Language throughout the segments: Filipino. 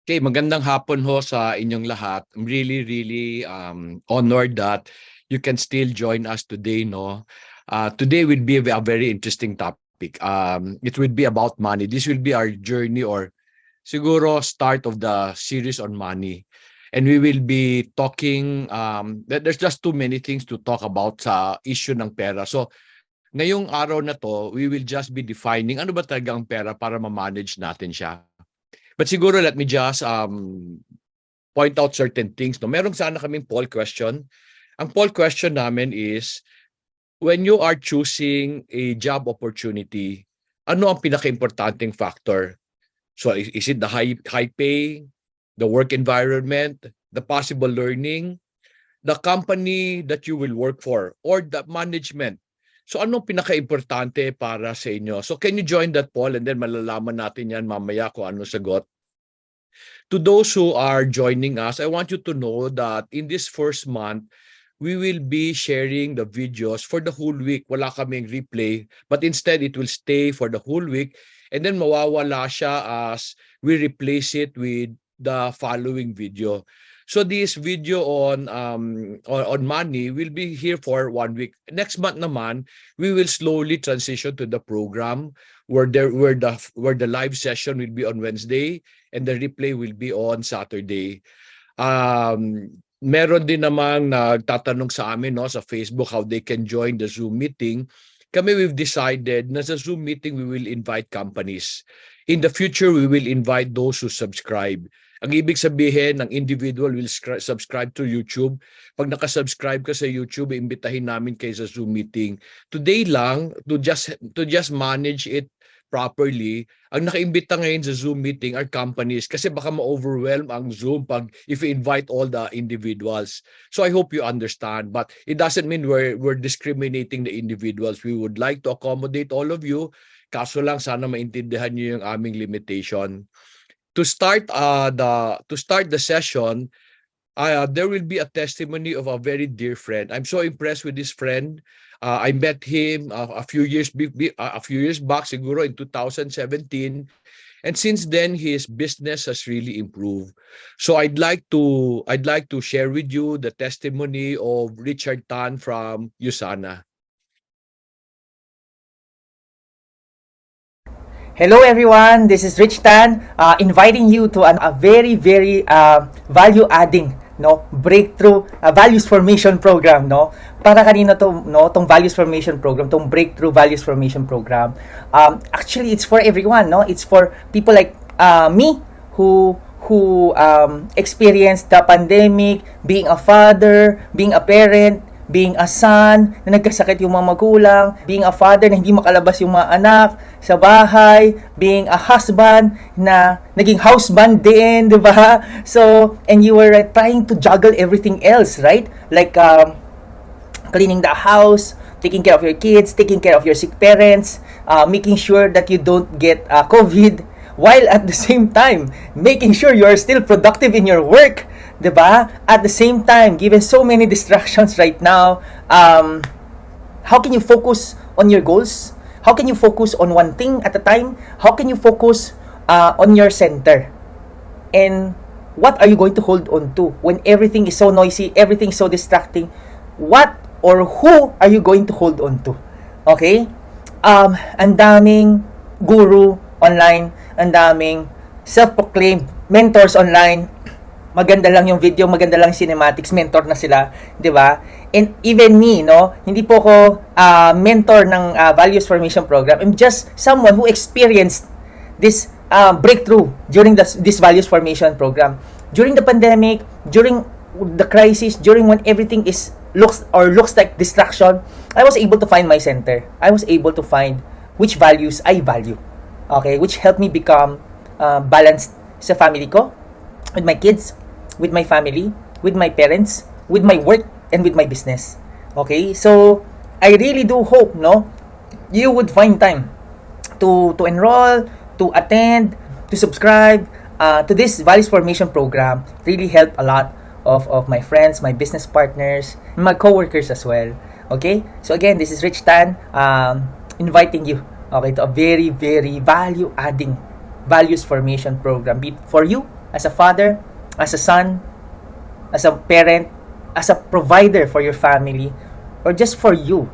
Okay, magandang hapon ho sa inyong lahat. I'm really honored that you can still join us today, no? Today will be a very interesting topic. It will be about money. This will be our journey or siguro start of the series on money. And we will be talking there's just too many things to talk about sa issue ng pera. So, ngayong araw na to, we will just be defining ano ba talaga ang pera para ma-manage natin siya. But siguro let me just point out certain things. No? Merong sana kaming poll question. Ang poll question namin is, when you are choosing a job opportunity, ano ang pinaka-importanting factor? So is it the high pay, the work environment, the possible learning, the company that you will work for, or the management? So anong pinaka-importante para sa inyo? So can you join that poll and then malalaman natin yan mamaya kung ano sagot? To those who are joining us, I want you to know that in this first month, we will be sharing the videos for the whole week. Wala kaming replay, but instead it will stay for the whole week and then mawawala siya as we replace it with the following video. So this video on money will be here for 1 week. Next month naman, we will slowly transition to the program where the live session will be on Wednesday and the replay will be on Saturday. Meron din namang nagtatanong sa amin no sa Facebook how they can join the Zoom meeting. Kami we've decided na sa Zoom meeting we will invite companies. In the future we will invite those who subscribe. Ang ibig sabihin ng individual will subscribe to YouTube. Pag nakasubscribe ka sa YouTube, imbitahin namin kayo sa Zoom meeting. Today lang to just manage it properly, ang nakaimbita ngayon sa Zoom meeting are companies kasi baka ma-overwhelm ang Zoom if you invite all the individuals. So I hope you understand, but it doesn't mean we're discriminating the individuals. We would like to accommodate all of you. Kaso lang sana maintindihan niyo yung aming limitation. To start the session, there will be a testimony of a very dear friend. I'm so impressed with this friend. I met him a few years back, siguro in 2017, and since then his business has really improved. So I'd like to share with you the testimony of Richard Tan from USANA. Hello everyone, this is Rich Tan, inviting you to a very value-adding breakthrough values formation program para kanino to tong values formation program, tong breakthrough values formation program. Actually it's for everyone, it's for people like me who experienced the pandemic, being a father, being a parent, being a son na nagkasakit yung mga magulang, being a father na hindi makalabas yung mga anak sa bahay, being a husband na naging houseband din, di ba? So, and you were trying to juggle everything else, right? Like cleaning the house, taking care of your kids, taking care of your sick parents, making sure that you don't get COVID, while at the same time making sure you are still productive in your work. Diba? At the same time, given so many distractions right now, how can you focus on your goals? How can you focus on one thing at a time? How can you focus on your center? And what are you going to hold on to when everything is so noisy, everything is so distracting? What or who are you going to hold on to? Okay? Ang daming guru online, ang daming self-proclaimed mentors online. Maganda lang yung video, maganda lang cinematics, mentor na sila, 'di ba? And even me, hindi po ako mentor ng values formation program. I'm just someone who experienced this breakthrough during this values formation program. During the pandemic, during the crisis, during when everything looks like distraction, I was able to find my center. I was able to find which values I value. Okay, which helped me become balanced sa family ko, with my kids, with my family, with my parents, with my work, and with my business. Okay? So, I really do hope, you would find time to enroll, to attend, to subscribe to this Values Formation program. Really help a lot of my friends, my business partners, and my coworkers as well. Okay? So, again, this is Rich Tan, inviting you, to a very value-adding values formation program for you As a father, as a son, as a parent, as a provider for your family, or just for you,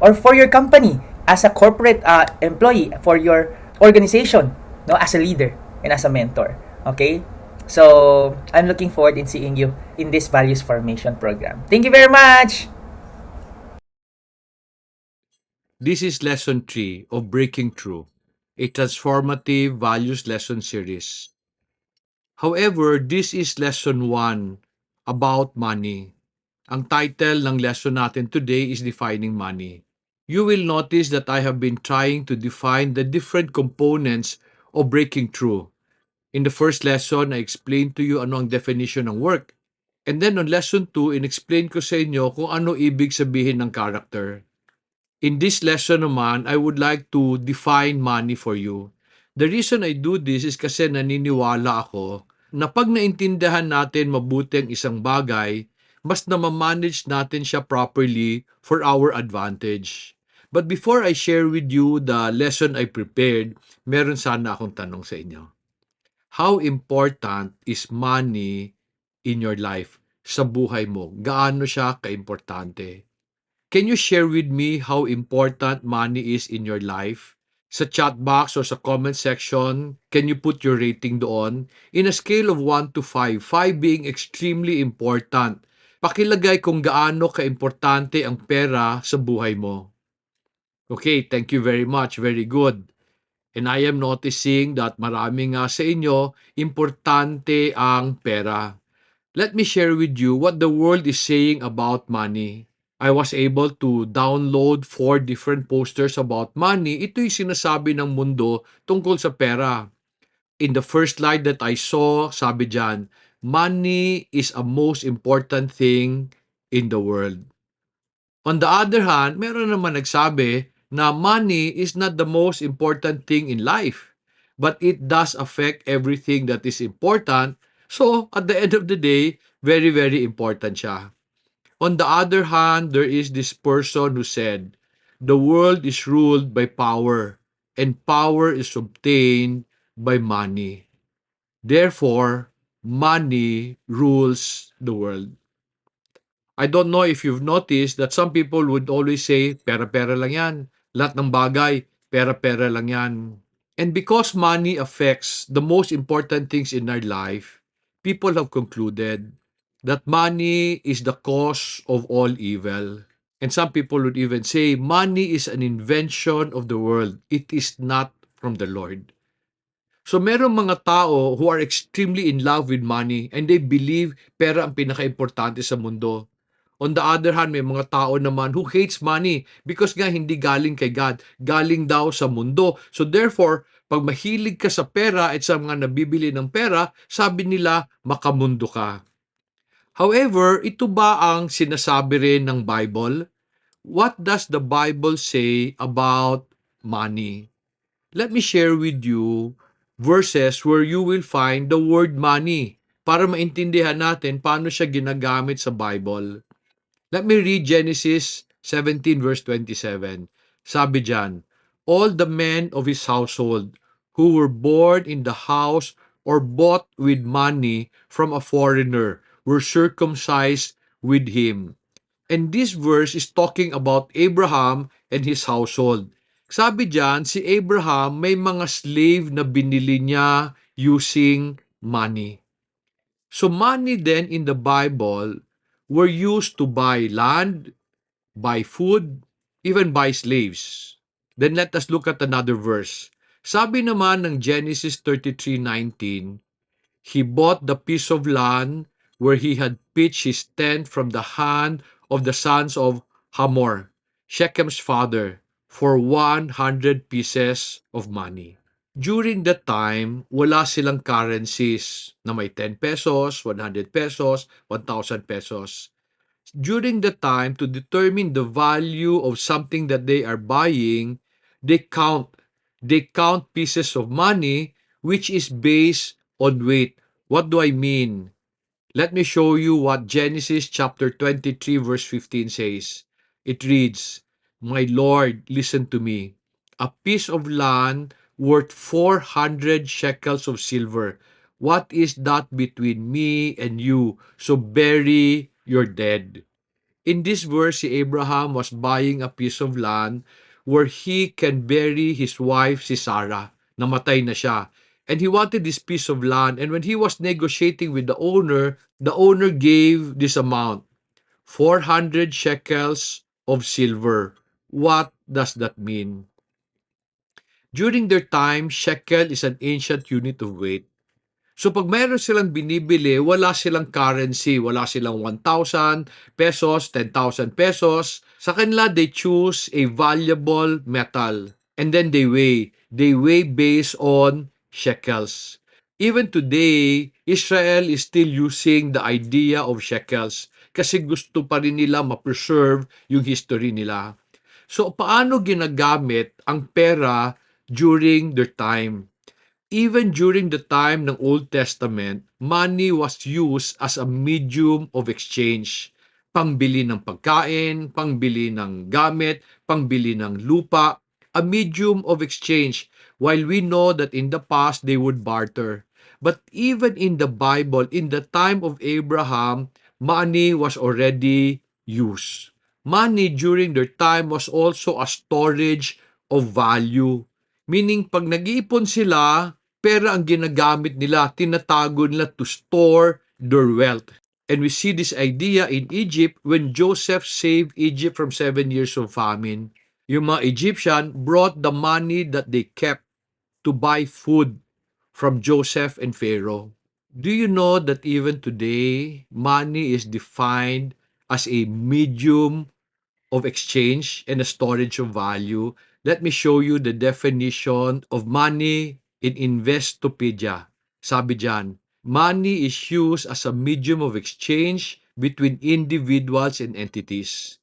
or for your company, as a corporate employee for your organization, no, as a leader and as a mentor. Okay? So, I'm looking forward in seeing you in this values formation program. Thank you very much. This is lesson 3 of Breaking Through, a transformative values lesson series. However, this is lesson 1 about money. Ang title ng lesson natin today is Defining Money. You will notice that I have been trying to define the different components of breaking through. In the first lesson, I explained to you ano ang definition ng work. And then on lesson 2, in-explain ko sa inyo kung ano ibig sabihin ng character. In this lesson naman, I would like to define money for you. The reason I do this is kasi naniniwala ako na pag naintindihan natin mabuti ang isang bagay, mas na-manage natin siya properly for our advantage. But before I share with you the lesson I prepared, meron sana akong tanong sa inyo. How important is money in your life? Sa buhay mo, gaano siya kaimportante? Can you share with me how important money is in your life? Sa chat box or sa comment section, can you put your rating doon? In a scale of 1 to 5, 5 being extremely important. Pakilagay kung gaano kaimportante ang pera sa buhay mo. Okay, thank you very much. Very good. And I am noticing that marami nga sa inyo, importante ang pera. Let me share with you what the world is saying about money. I was able to download 4 different posters about money. Ito'y sinasabi ng mundo tungkol sa pera. In the first slide that I saw, sabi dyan, money is a most important thing in the world. On the other hand, meron naman nagsabi na money is not the most important thing in life, but it does affect everything that is important. So, at the end of the day, very, very important siya. On the other hand, there is this person who said, the world is ruled by power, and power is obtained by money. Therefore, money rules the world. I don't know if you've noticed that some people would always say, pera-pera lang yan. Lahat ng bagay, pera-pera lang yan. And because money affects the most important things in our life, people have concluded that money is the cause of all evil. And some people would even say, money is an invention of the world. It is not from the Lord. So merong mga tao who are extremely in love with money and they believe pera ang pinaka-importante sa mundo. On the other hand, may mga tao naman who hates money because nga hindi galing kay God, galing daw sa mundo. So therefore, pag mahilig ka sa pera at sa mga nabibili ng pera, sabi nila, makamundo ka. However, ito ba ang sinasabi rin ng Bible? What does the Bible say about money? Let me share with you verses where you will find the word money para maintindihan natin paano siya ginagamit sa Bible. Let me read Genesis 17 verse 27. Sabi diyan, all the men of his household who were born in the house or bought with money from a foreigner were circumcised with him. And this verse is talking about Abraham and his household. Sabi diyan, si Abraham may mga slave na binili niya using money. So money then in the Bible were used to buy land, buy food, even buy slaves. Then let us look at another verse. Sabi naman ng Genesis 33:19, he bought the piece of land where he had pitched his tent from the hand of the sons of Hamor, Shechem's father, for 100 pieces of money. During that time, wala silang currencies na may 10 pesos, 100 pesos, 1,000 pesos. During the time, to determine the value of something that they are buying, they count. They count pieces of money which is based on weight. What do I mean? Let me show you what Genesis chapter 23 verse 15 says. It reads, my Lord, listen to me. A piece of land worth 400 shekels of silver What is that between me and you? So bury your dead. In this verse, si Abraham was buying a piece of land where he can bury his wife, si Sarah. Namatay na siya. And he wanted this piece of land. And when he was negotiating with the owner gave this amount, 400 shekels of silver. What does that mean? During their time, shekel is an ancient unit of weight. So pag meron silang binibili, wala silang currency, wala silang 1,000 pesos, 10,000 pesos. Sa kanila, they choose a valuable metal and then they weigh. They weigh based on shekels. Even today, Israel is still using the idea of shekels kasi gusto pa rin nila ma-preserve yung history nila. So paano ginagamit ang pera during their time? Even during the time ng Old Testament, money was used as a medium of exchange. Pangbili ng pagkain, pangbili ng gamit, pangbili ng lupa, a medium of exchange. While we know that in the past they would barter. But even in the Bible, in the time of Abraham, money was already used. Money during their time was also a storage of value. Meaning, pag nag-iipon sila, pera ang ginagamit nila, tinatago nila to store their wealth. And we see this idea in Egypt when Joseph saved Egypt from 7 years of famine. Yung mga Egyptian brought the money that they kept to buy food from Joseph and Pharaoh. Do you know that even today, money is defined as a medium of exchange and a storage of value? Let me show you the definition of money in Investopedia. Sabi dyan, money is used as a medium of exchange between individuals and entities.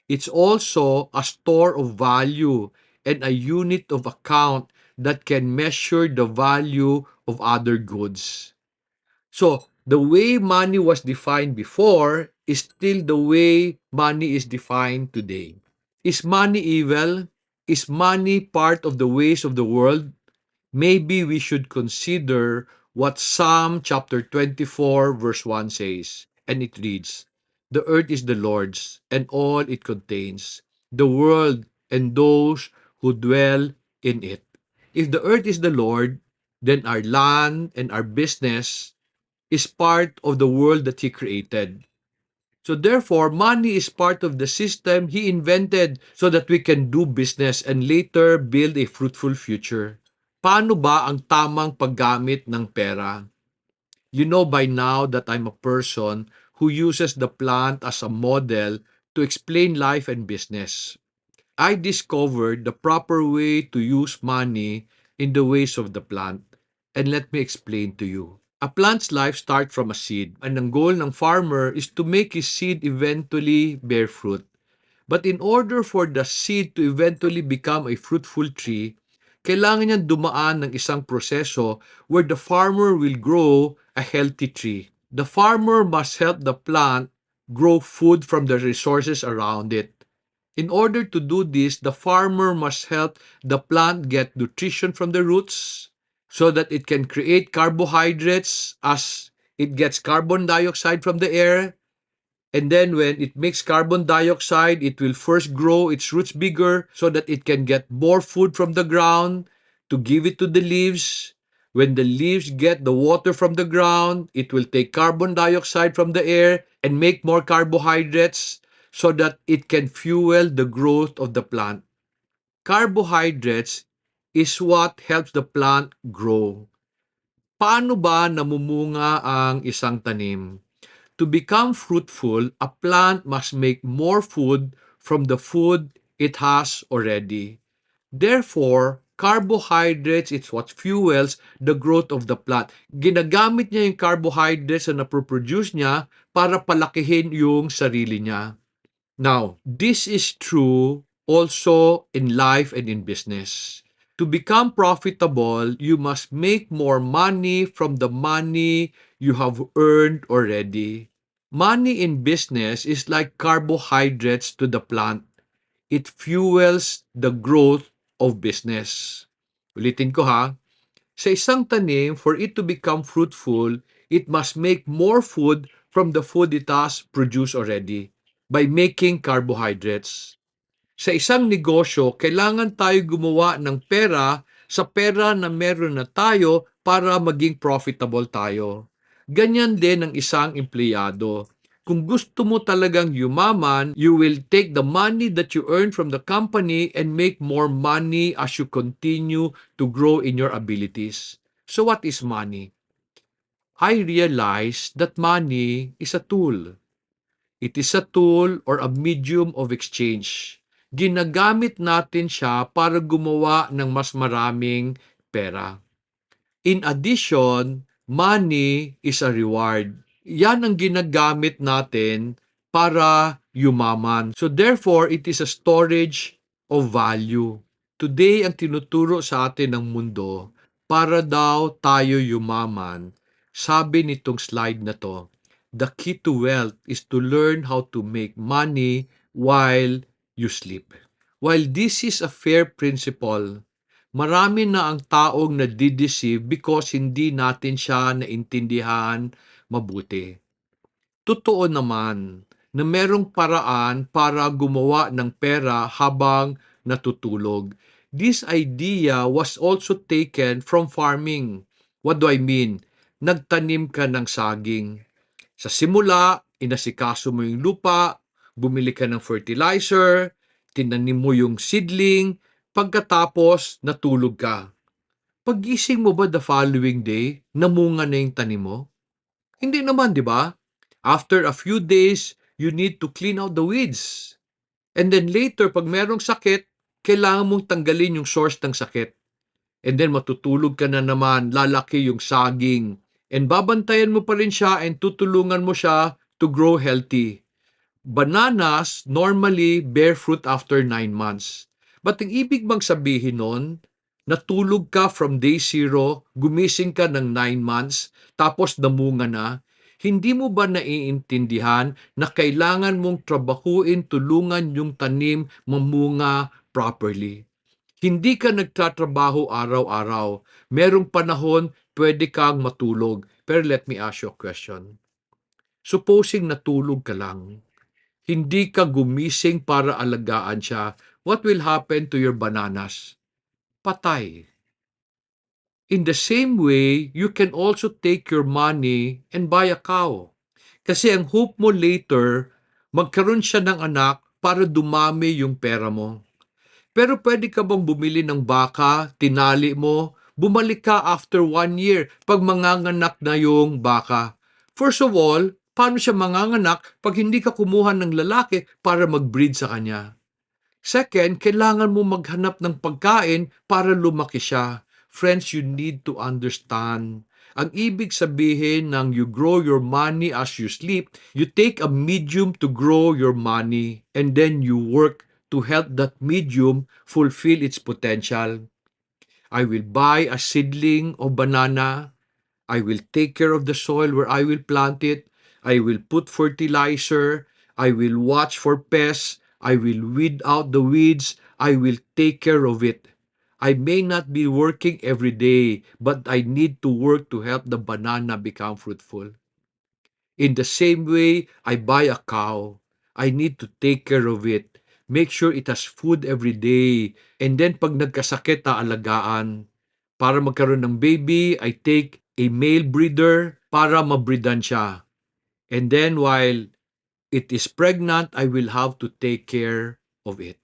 It's also a store of value and a unit of account that can measure the value of other goods. So, the way money was defined before is still the way money is defined today. Is money evil? Is money part of the ways of the world? Maybe we should consider what Psalm chapter 24 verse 1 says. And it reads, "The earth is the Lord's and all it contains, the world and those who dwell in it." If the earth is the Lord, then our land and our business is part of the world that He created. So therefore, money is part of the system He invented so that we can do business and later build a fruitful future. Paano ba ang tamang paggamit ng pera? You know by now that I'm a person who uses the plant as a model to explain life and business. I discovered the proper way to use money in the ways of the plant. And let me explain to you. A plant's life starts from a seed, and ang goal ng farmer is to make his seed eventually bear fruit. But in order for the seed to eventually become a fruitful tree, kailangan niyang dumaan ng isang proseso where the farmer will grow a healthy tree. The farmer must help the plant grow food from the resources around it. In order to do this, the farmer must help the plant get nutrition from the roots so that it can create carbohydrates as it gets carbon dioxide from the air. And then when it makes carbon dioxide, it will first grow its roots bigger so that it can get more food from the ground to give it to the leaves. When the leaves get the water from the ground, it will take carbon dioxide from the air and make more carbohydrates so that it can fuel the growth of the plant. Carbohydrates is what helps the plant grow. Paano ba namumunga ang isang tanim? To become fruitful, a plant must make more food from the food it has already. Therefore, carbohydrates is what fuels the growth of the plant. Ginagamit niya yung carbohydrates na napoproduce niya para palakihin yung sarili niya. Now, this is true also in life and in business. To become profitable, you must make more money from the money you have earned already. Money in business is like carbohydrates to the plant. It fuels the growth of business. Ulitin ko ha, Sa isang tanim, for it to become fruitful, it must make more food from the food it has produced already by making carbohydrates. Sa isang negosyo, kailangan tayo gumawa ng pera sa pera na meron na tayo para maging profitable tayo. Ganyan din ang isang empleyado. Kung gusto mo talagang yumaman, you will take the money that you earn from the company and make more money as you continue to grow in your abilities. So what is money? I realize that money is a tool. It is a tool or a medium of exchange. Ginagamit natin siya para gumawa ng mas maraming pera. In addition, money is a reward. Yan ang ginagamit natin para yumaman. So therefore, it is a storage of value. Today, ang tinuturo sa atin ng mundo, para daw tayo yumaman, sabi nitong slide na to, the key to wealth is to learn how to make money while you sleep. While this is a fair principle, marami na ang taong nadideceive because hindi natin siya naintindihan mabuti. Totoo naman na merong paraan para gumawa ng pera habang natutulog. This idea was also taken from farming. What do I mean? Nagtanim ka ng saging. Sa simula, inasikaso mo yung lupa, bumili ka ng fertilizer, tinanim mo yung seedling, pagkatapos natulog ka. Paggising mo ba the following day, namunga na yung tanim mo? Hindi naman, di ba? After a few days, you need to clean out the weeds. And then later, pag merong sakit, kailangan mong tanggalin yung source ng sakit. And then matutulog ka na naman, lalaki yung saging. And babantayan mo pa rin siya and tutulungan mo siya to grow healthy. Bananas normally bear fruit after 9 months. But ang ibig bang sabihin nun, natulog ka from day 0, gumising ka ng 9 months, tapos namunga na, hindi mo ba naiintindihan na kailangan mong trabahuin, tulungan yung tanim mamunga properly? Hindi ka nagtatrabaho araw-araw. Merong panahon, pwede kang matulog. Pero let me ask you a question. Supposing natulog ka lang, hindi ka gumising para alagaan siya, what will happen to your bananas? Patay. In the same way, you can also take your money and buy a cow. Kasi ang hope mo later, magkaroon siya ng anak para dumami yung pera mo. Pero pwede ka bang bumili ng baka, tinali mo, bumalik ka after 1 year pag manganganak na yung baka? First of all, paano siya manganganak pag hindi ka kumuha ng lalaki para mag-breed sa kanya? Second, kailangan mo maghanap ng pagkain para lumaki siya. Friends, you need to understand. Ang ibig sabihin ng you grow your money as you sleep, you take a medium to grow your money and then you work to help that medium fulfill its potential. I will buy a seedling of banana. I will take care of the soil where I will plant it. I will put fertilizer. I will watch for pests. I will weed out the weeds. I will take care of it. I may not be working every day, but I need to work to help the banana become fruitful. In the same way, I buy a cow. I need to take care of it. Make sure it has food every day. And then pag nagkasakit, alagaan. Para magkaroon ng baby, I take a male breeder para mabreedan siya. And then while it is pregnant, I will have to take care of it.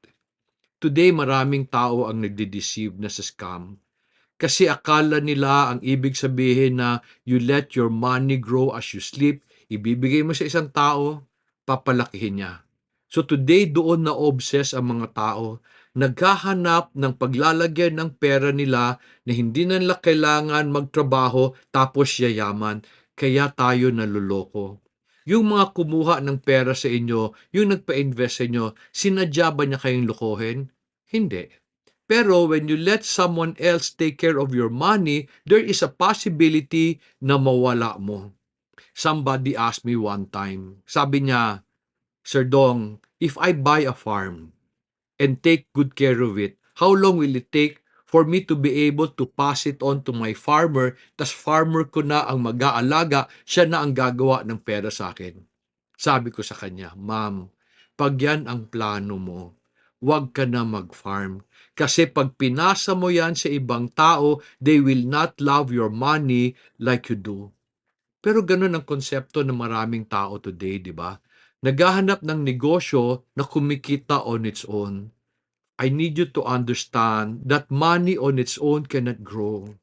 Today, maraming tao ang nagde-deceive na sa scam. Kasi akala nila ang ibig sabihin na you let your money grow as you sleep, ibibigay mo sa isang tao, papalakihin niya. So today, doon na obsess ang mga tao. Naghahanap ng paglalagyan ng pera nila na hindi na nila kailangan magtrabaho tapos yayaman. Kaya tayo naluloko. Yung mga kumuha ng pera sa inyo, yung nagpa-invest sa inyo, sinadya ba niya kayong lokohin? Hindi. Pero when you let someone else take care of your money, there is a possibility na mawala mo. Somebody asked me one time, sabi niya, Sir Dong, if I buy a farm and take good care of it, how long will it take for me to be able to pass it on to my farmer, tas farmer ko na ang mag-aalaga, siya na ang gagawa ng pera sa akin. Sabi ko sa kanya, Ma'am, pag yan ang plano mo, huwag ka na mag-farm. Kasi pag pinasa mo yan sa ibang tao, they will not love your money like you do. Pero ganun ang konsepto ng maraming tao today, di ba? Naghahanap ng negosyo na kumikita on its own. I need you to understand that money on its own cannot grow.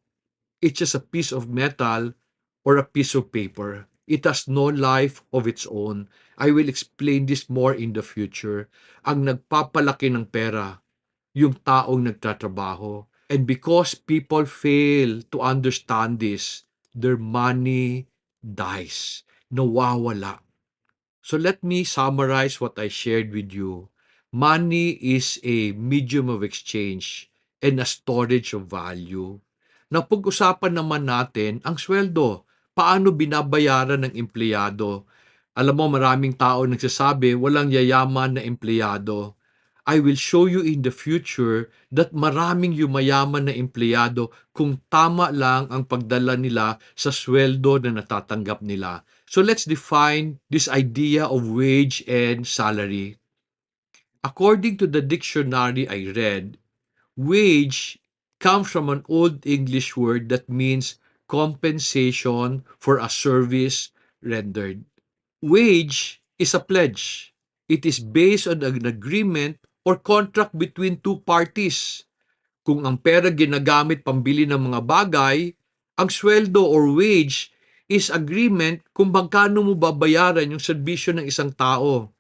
It's just a piece of metal or a piece of paper. It has no life of its own. I will explain this more in the future. Ang nagpapalaki ng pera, yung taong nagtatrabaho. And because people fail to understand this, their money dies, nawawala. So let me summarize what I shared with you. Money is a medium of exchange and a storage of value. Napag-usapan naman natin ang sweldo. Paano binabayaran ng empleyado? Alam mo, maraming tao nagsasabi, walang yayaman na empleyado. I will show you in the future that maraming yumayaman na empleyado kung tama lang ang pagdala nila sa sweldo na natatanggap nila. So let's define this idea of wage and salary. According to the dictionary I read, wage comes from an old English word that means compensation for a service rendered. Wage is a pledge. It is based on an agreement or contract between two parties. Kung ang pera ginagamit pambili ng mga bagay, ang sweldo or wage is agreement kung magkano mo babayaran yung serbisyo ng isang tao.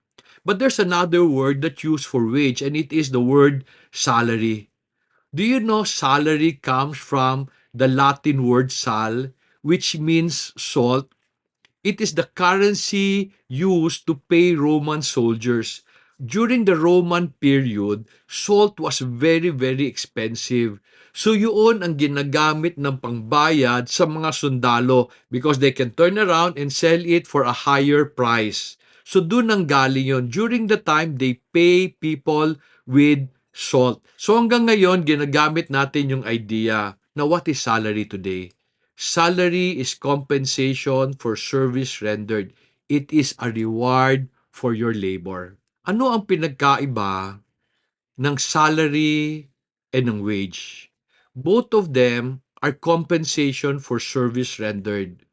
But there's another word that used for wage, and it is the word salary. Do you know salary comes from the Latin word sal, which means salt? It is the currency used to pay Roman soldiers. During the Roman period, salt was very, very expensive. So yun ang ginagamit ng pangbayad sa mga sundalo because they can turn around and sell it for a higher price. So doon ang galing yun. During the time, they pay people with salt. So hanggang ngayon, ginagamit natin yung idea na what is salary today? Salary is compensation for service rendered. It is a reward for your labor. Ano ang pinagkaiba ng salary and ng wage? Both of them are compensation for service rendered.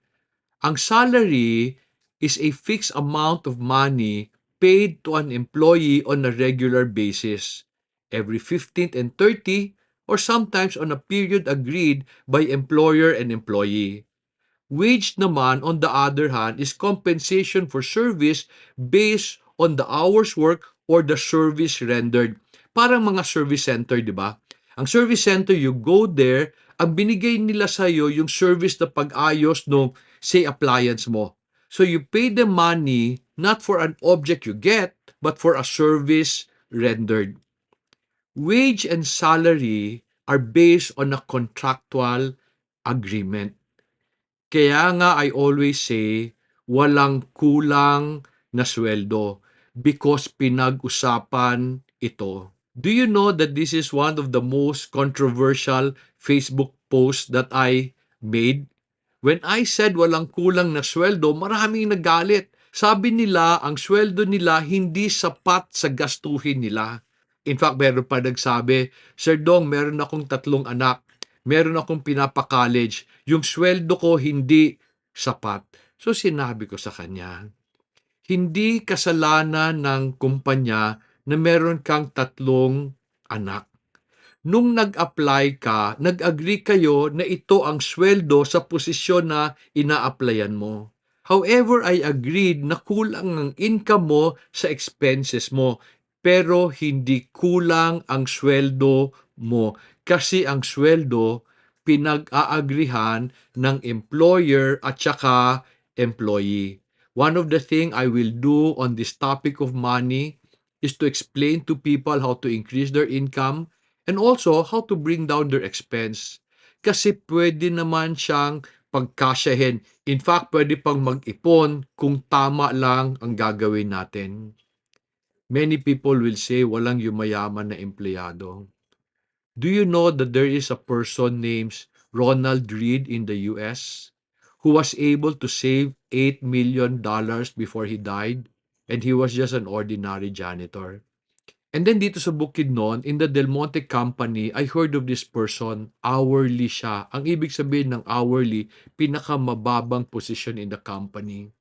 Ang salary is a fixed amount of money paid to an employee on a regular basis, every 15th and 30th, or sometimes on a period agreed by employer and employee. Wage naman, on the other hand, is compensation for service based on the hours work or the service rendered. Parang mga service center, di ba? Ang service center, you go there, ang binigay nila sa'yo yung service na pag-ayos ng, say, appliance mo. So you pay the money not for an object you get, but for a service rendered. Wage and salary are based on a contractual agreement. Kaya nga I always say, walang kulang na sweldo because pinag-usapan ito. Do you know that this is one of the most controversial Facebook posts that I made? When I said walang kulang na sweldo, maraming nagalit. Sabi nila, ang sweldo nila hindi sapat sa gastuhin nila. In fact, meron pa nagsabi, Sir Dong, meron akong 3 anak. Meron akong pinapa-college. Yung sweldo ko hindi sapat. So sinabi ko sa kanya, hindi kasalanan ng kumpanya na meron kang 3 anak. Nung nag-apply ka, nag-agree kayo na ito ang sweldo sa posisyon na ina-applyan mo. However, I agreed na kulang ang income mo sa expenses mo, pero hindi kulang ang sweldo mo kasi ang sweldo pinag-aagrihan ng employer at saka employee. One of the thing I will do on this topic of money is to explain to people how to increase their income and also how to bring down their expense. Kasi pwede naman siyang pagkasyahin. In fact, pwede pang mag-ipon kung tama lang ang gagawin natin. Many people will say walang yumayaman na empleyado. Do you know that there is a person named Ronald Reed in the US who was able to save $8 million before he died, and he was just an ordinary janitor? And then dito sa Bukidnon, in the Del Monte Company, I heard of this person, hourly siya. Ang ibig sabihin ng hourly, pinakamababang position in the company.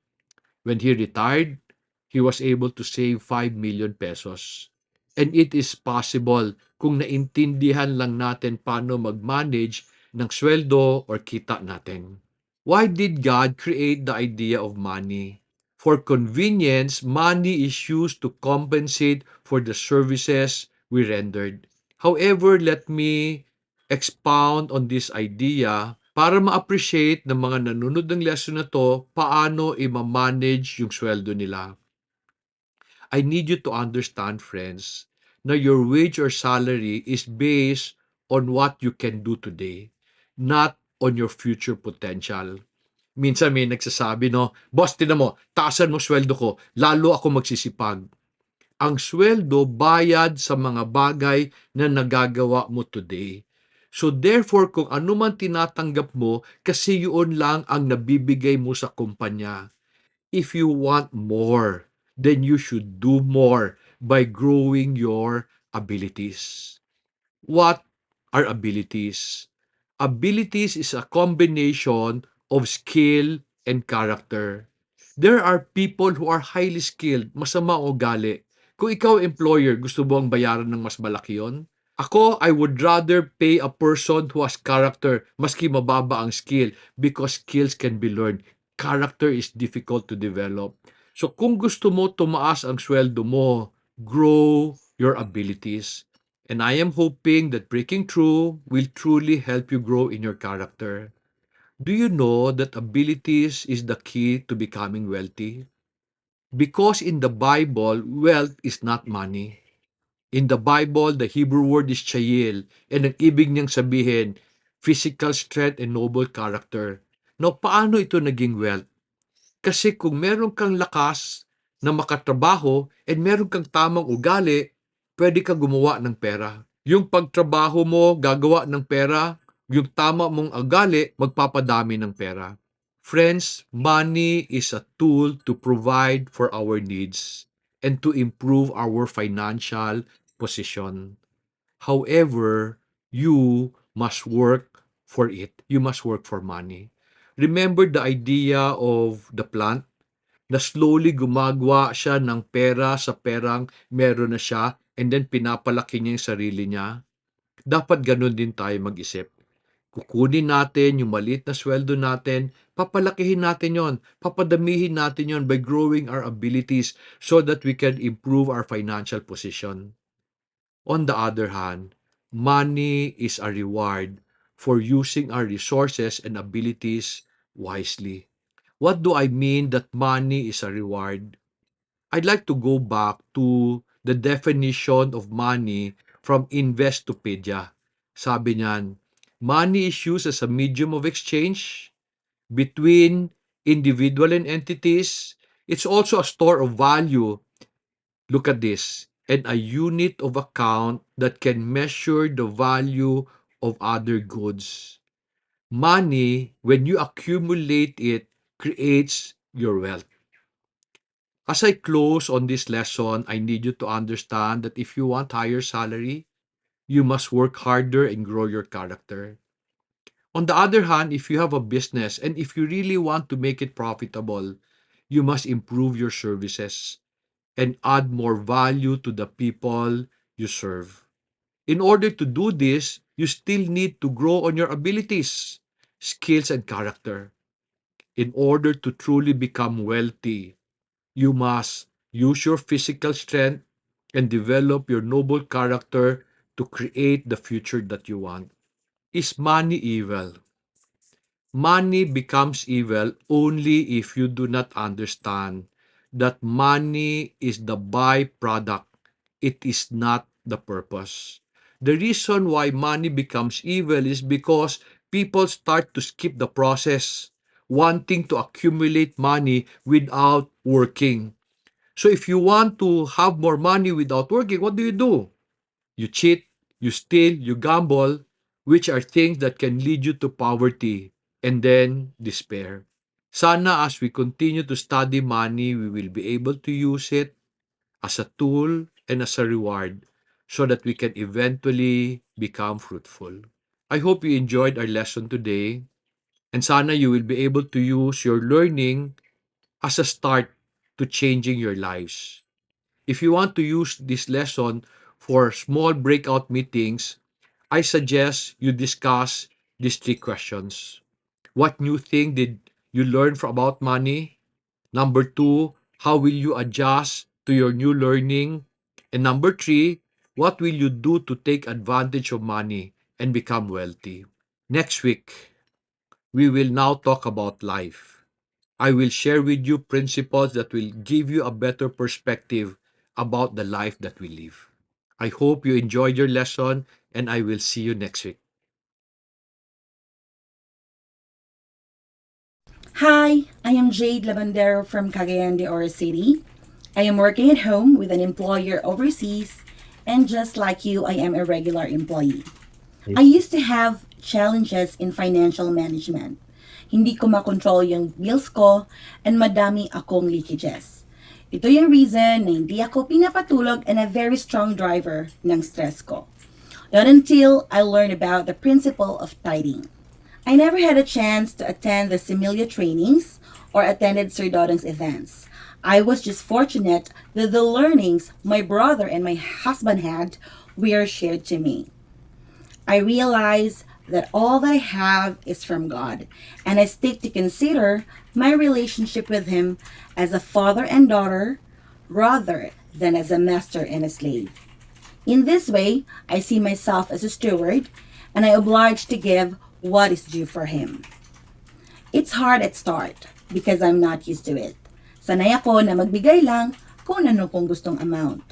When he retired, he was able to save 5 million pesos. And it is possible kung naintindihan lang natin paano mag-manage ng sweldo or kita natin. Why did God create the idea of money? For convenience, money is used to compensate for the services we rendered. However, let me expound on this idea para ma-appreciate ng mga nanonood ng lesson na to paano i-manage yung sweldo nila. I need you to understand, friends, na your wage or salary is based on what you can do today, not on your future potential. Minsan may nagsasabi, no, boss, tinan mo, taasan mo sweldo ko, lalo ako magsisipag. Ang sweldo bayad sa mga bagay na nagagawa mo today. So therefore, kung ano man tinatanggap mo, kasi yun lang ang nabibigay mo sa kumpanya. If you want more, then you should do more by growing your abilities. What are abilities? Abilities is a combination of skill and character. There are people who are highly skilled, masama ang ugali. Kung ikaw employer, gusto mo ang bayaran ng mas malaki yon? Ako, I would rather pay a person who has character, maski mababa ang skill, because skills can be learned. Character is difficult to develop. So kung gusto mo tumaas ang sweldo mo, grow your abilities. And I am hoping that breaking through will truly help you grow in your character. Do you know that abilities is the key to becoming wealthy? Because in the Bible, wealth is not money. In the Bible, the Hebrew word is chayil, and ang ibig niyang sabihin, physical strength and noble character. Now, paano ito naging wealth? Kasi kung meron kang lakas na makatrabaho and meron kang tamang ugali, pwede ka gumawa ng pera. Yung pagtrabaho mo, gagawa ng pera. Yung tama mong ugali, magpapadami ng pera. Friends, money is a tool to provide for our needs and to improve our financial position. However, you must work for it. You must work for money. Remember the idea of the plant na slowly gumagawa siya ng pera sa perang meron na siya and then pinapalaki niya yung sarili niya. Dapat ganun din tayo mag-isip. Kukunin natin yung maliit na sweldo natin, papalakihin natin yon, papadamihin natin yon by growing our abilities so that we can improve our financial position. On the other hand, money is a reward for using our resources and abilities wisely. What do I mean that money is a reward? I'd like to go back to the definition of money from Investopedia. Sabi niyan, money is used as a medium of exchange between individual and entities. It's also a store of value. Look at this. And a unit of account that can measure the value of other goods. Money, when you accumulate it, creates your wealth. As I close on this lesson, I need you to understand that if you want higher salary, you must work harder and grow your character. On the other hand, if you have a business and if you really want to make it profitable, you must improve your services and add more value to the people you serve. In order to do this, you still need to grow on your abilities, skills, and character. In order to truly become wealthy, you must use your physical strength and develop your noble character to create the future that you want. Is money evil? Money becomes evil only if you do not understand that money is the byproduct. It is not the purpose. The reason why money becomes evil is because people start to skip the process, wanting to accumulate money without working. So if you want to have more money without working, what do? You cheat, you steal, you gamble, which are things that can lead you to poverty and then despair. Sana as we continue to study money, we will be able to use it as a tool and as a reward so that we can eventually become fruitful. I hope you enjoyed our lesson today, and sana you will be able to use your learning as a start to changing your lives. If you want to use this lesson for small breakout meetings, I suggest you discuss these three questions. What new thing did you learn about money? Number two, how will you adjust to your new learning? And number three, what will you do to take advantage of money and become wealthy? Next week, we will now talk about life. I will share with you principles that will give you a better perspective about the life that we live. I hope you enjoyed your lesson and I will see you next week. Hi, I am Jade Lavandero from Cagayan de Oro City. I am working at home with an employer overseas, and just like you, I am a regular employee. I used to have challenges in financial management. Hindi ko makontrol yung bills ko and madami akong leakages. Ito yung reason na hindi ako pinapatulog and a very strong driver ng stress ko. Not until I learned about the principle of tithing. I never had a chance to attend the Similia trainings or attended Sir Dodong's events. I was just fortunate that the learnings my brother and my husband had were shared to me. I realize that all that I have is from God, and I stick to consider my relationship with Him as a father and daughter rather than as a master and a slave. In this way, I see myself as a steward, and I oblige to give what is due for Him. It's hard at start because I'm not used to it. Sanay ako na magbigay lang kung ano kong gustong amount.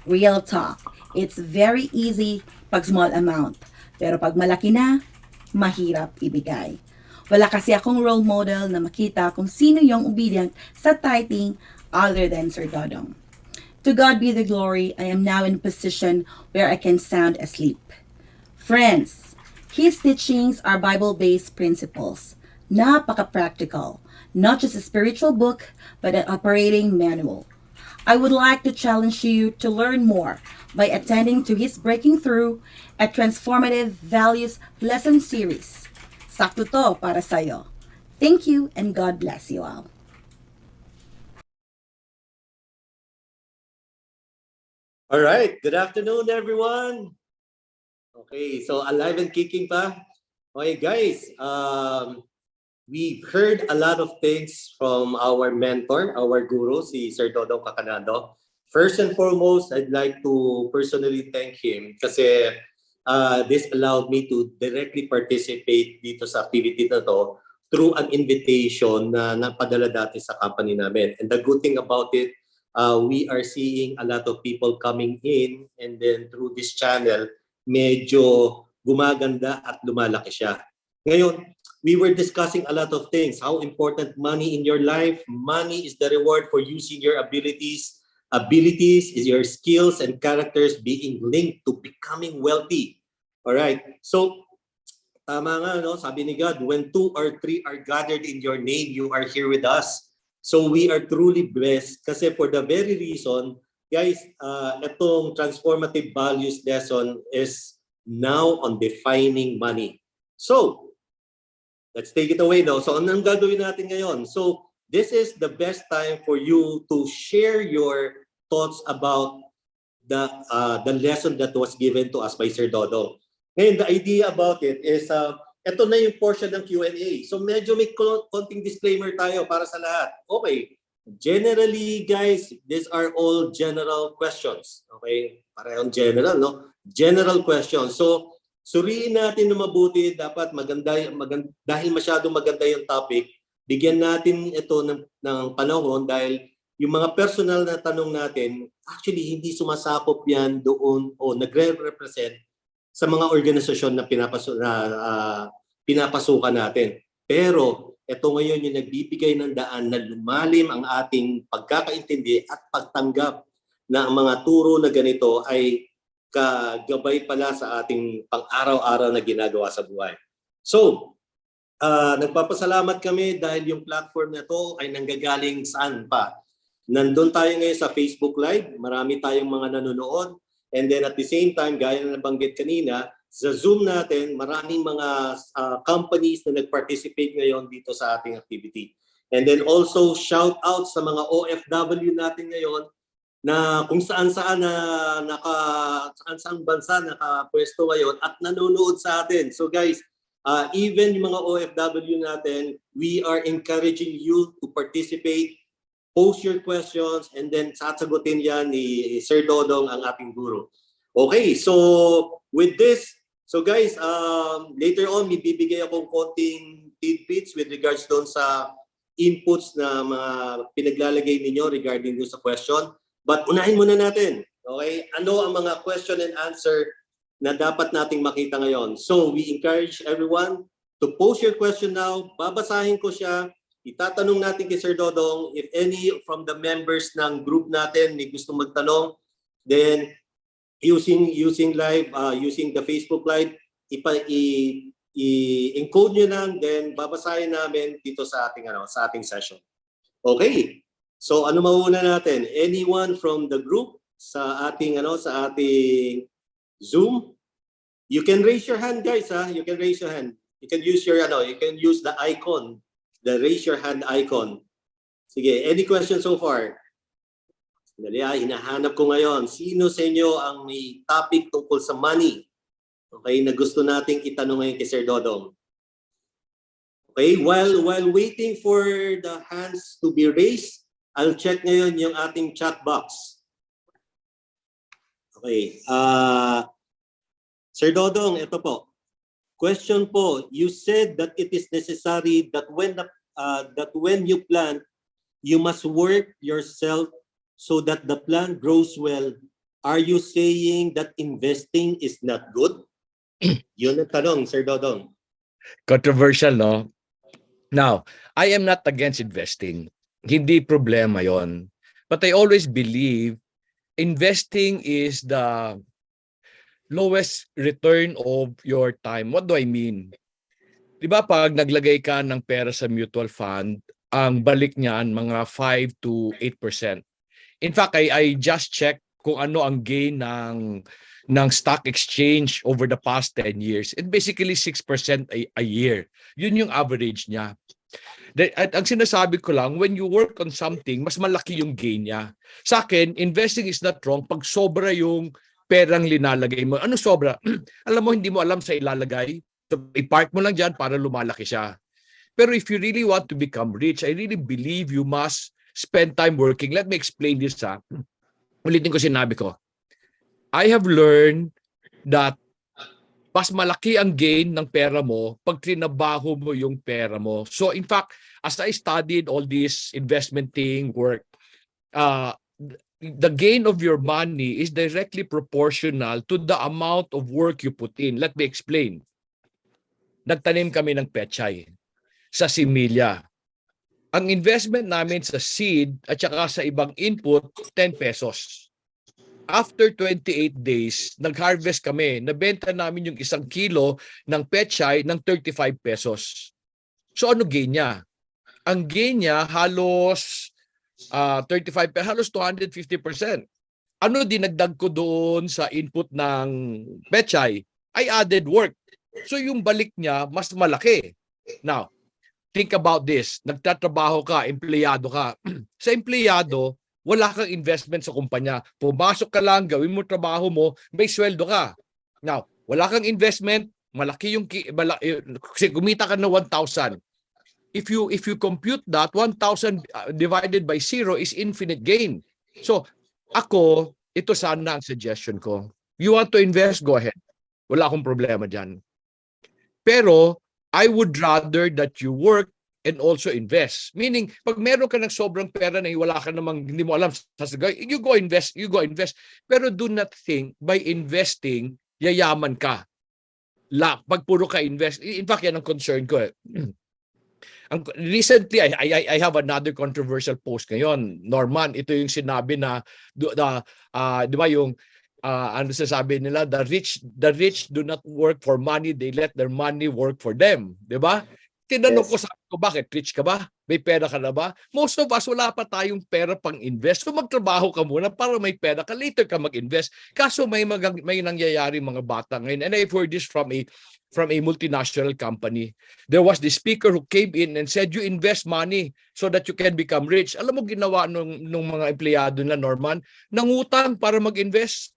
Real talk, it's very easy pag small amount. Pero pag malaki na, mahirap ibigay. Wala kasi akong role model na makita kung sino yung obedient sa tithing other than Sir Dodong. To God be the glory, I am now in a position where I can sound asleep. Friends, his teachings are Bible-based principles. Napaka-practical. Not just a spiritual book, but an operating manual. I would like to challenge you to learn more by attending to his Breaking Through a Transformative Values Lesson Series. Sakto to para sa'yo. Thank you and God bless you all. All right. Good afternoon, everyone. Okay, so alive and kicking pa. Okay, guys. We've heard a lot of things from our mentor, our guru, si Sir Dodong Cacanando. First and foremost, I'd like to personally thank him kasi this allowed me to directly participate dito sa activity na to through an invitation na napadala dati sa company namin. And the good thing about it, we are seeing a lot of people coming in, and then through this channel, medyo gumaganda at lumalaki siya. Ngayon, we were discussing a lot of things. How important money in your life. Money is the reward for using your abilities. Abilities is your skills and characters being linked to becoming wealthy. All right. So, tama nga, no? Sabi ni God, when 2 or 3 are gathered in your name, you are here with us. So we are truly blessed kasi for the very reason, guys, itong transformative values lesson is now on defining money. So, let's take it away now. So, anong gagawin natin ngayon? So, this is the best time for you to share your thoughts about the lesson that was given to us by Sir Dodong. Ngayon, the idea about it is, ito na yung portion ng Q&A. So, medyo may konting disclaimer tayo para sa lahat. Okay. Generally, guys, these are all general questions. Okay? Parehong general, no? General questions. So, suriin natin na mabuti, dapat maganda, dahil masyadong maganda yung topic, bigyan natin ito ng panahon dahil yung mga personal na tanong natin, actually hindi sumasakop yan doon o nagre-represent sa mga organisasyon na pinapasukan natin. Pero ito ngayon yung nagbibigay ng daan na lumalim ang ating pagkakaintindi at pagtanggap na ang mga turo na ganito ay kagabay pala sa ating pang-araw-araw na ginagawa sa buhay. So, nagpapasalamat kami dahil yung platform na to ay nanggagaling saan pa. Nandun tayo ngayon sa Facebook Live, marami tayong mga nanonood. And then at the same time, gaya na nabanggit kanina, sa Zoom natin, maraming mga companies na nag-participate ngayon dito sa ating activity. And then also, shout out sa mga OFW natin ngayon na kung saan-saan saan-saang bansa nakapwesto ngayon at nanonood sa atin. So guys, even yung mga OFW natin, we are encouraging you to participate, post your questions, and then sasagutin yan ni Sir Dodong, ang ating guro. Okay, so with this, so guys, later on, may bibigay akong konting tidbits with regards doon sa inputs na mga pinaglalagay ninyo regarding doon sa question. But unahin muna natin, okay? Ano ang mga question and answer na dapat nating makita ngayon? So we encourage everyone to post your question now. Babasahin ko siya. Itatanong natin kay Sir Dodong if any from the members ng group natin may gusto magtanong. Then using live, using the Facebook Live, i-encode nyo lang, then babasahin namin dito sa ating session. Okay. So ano mauna natin? Anyone from the group sa ating Zoom? You can raise your hand, guys, ha? You can raise your hand. You can use the icon, the raise your hand icon. Sige, any questions so far? Dali, hinahanap ko ngayon. Sino sa inyo ang may topic tungkol sa money? Okay, na gusto nating itanong ngayon kay Sir Dodong. Okay, while waiting for the hands to be raised, I'll check ngayon yung ating chat box. Okay. Sir Dodong, ito po. Question po, you said that it is necessary that when you plant, you must work yourself so that the plant grows well. Are you saying that investing is not good? Yun ang tanong, Sir Dodong. Controversial, no? Now, I am not against investing. Hindi problema yon. But I always believe investing is the lowest return of your time. What do I mean? Di ba pag naglagay ka ng pera sa mutual fund, ang balik niyan mga 5 to 8%. In fact, I just checked kung ano ang gain ng stock exchange over the past 10 years. It basically 6% a year. Yun yung average niya. At ang sinasabi ko lang, when you work on something, mas malaki yung gain niya. Sa akin, investing is not wrong pag sobra yung perang linalagay mo. Ano sobra? Alam mo, hindi mo alam sa ilalagay. So, i-park mo lang dyan para lumalaki siya. Pero if you really want to become rich, I really believe you must spend time working. Let me explain this. Ulitin ko sinabi ko. I have learned that mas malaki ang gain ng pera mo pag trinabaho mo yung pera mo. So in fact, as I studied all this investment thing, work, the gain of your money is directly proportional to the amount of work you put in. Let me explain. Nagtanim kami ng pechay sa similya. Ang investment namin sa seed at saka sa ibang input, 10 pesos. After 28 days, nag-harvest kami. Nabenta namin yung 1 kilo ng pechay ng 35 pesos. So ano gain niya? Ang gain niya halos 35 pesos, halos 250%. Ano dinagdag ko doon sa input ng pechay? I added work. So yung balik niya mas malaki. Now, think about this. Nagtatrabaho ka, empleyado ka. Sa empleyado, wala kang investment sa kumpanya. Pumasok ka lang, gawin mo trabaho mo, may sweldo ka. Now, wala kang investment, malaki yung kasi kumita ka na 1,000. If you compute that, 1,000 divided by 0 is infinite gain. So, ito sana ang suggestion ko. You want to invest, go ahead. Wala akong problema dyan. Pero, I would rather that you work and also invest. Meaning, pag meron ka ng sobrang pera na wala ka namang, hindi mo alam, you go invest. Pero do not think by investing, yayaman ka. Pag puro ka invest. In fact, yan ang concern ko. Recently, I have another controversial post ngayon. Norman, ito yung sinabi na, di ba yung ano sasabi nila, the rich do not work for money, they let their money work for them, 'di ba? Tinanong ko, Yes. sabi ko, bakit rich ka ba? May pera ka na ba? Most of us wala pa tayong pera pang invest. So magtrabaho ka muna para may pera ka, later ka mag-invest. Kaso may nangyayari mga bata ngayon, and I've heard this from a multinational company. There was this speaker who came in and said, you invest money so that you can become rich. Alam mo ginawa nung mga empleyado na, Norman? Nangutang para mag-invest.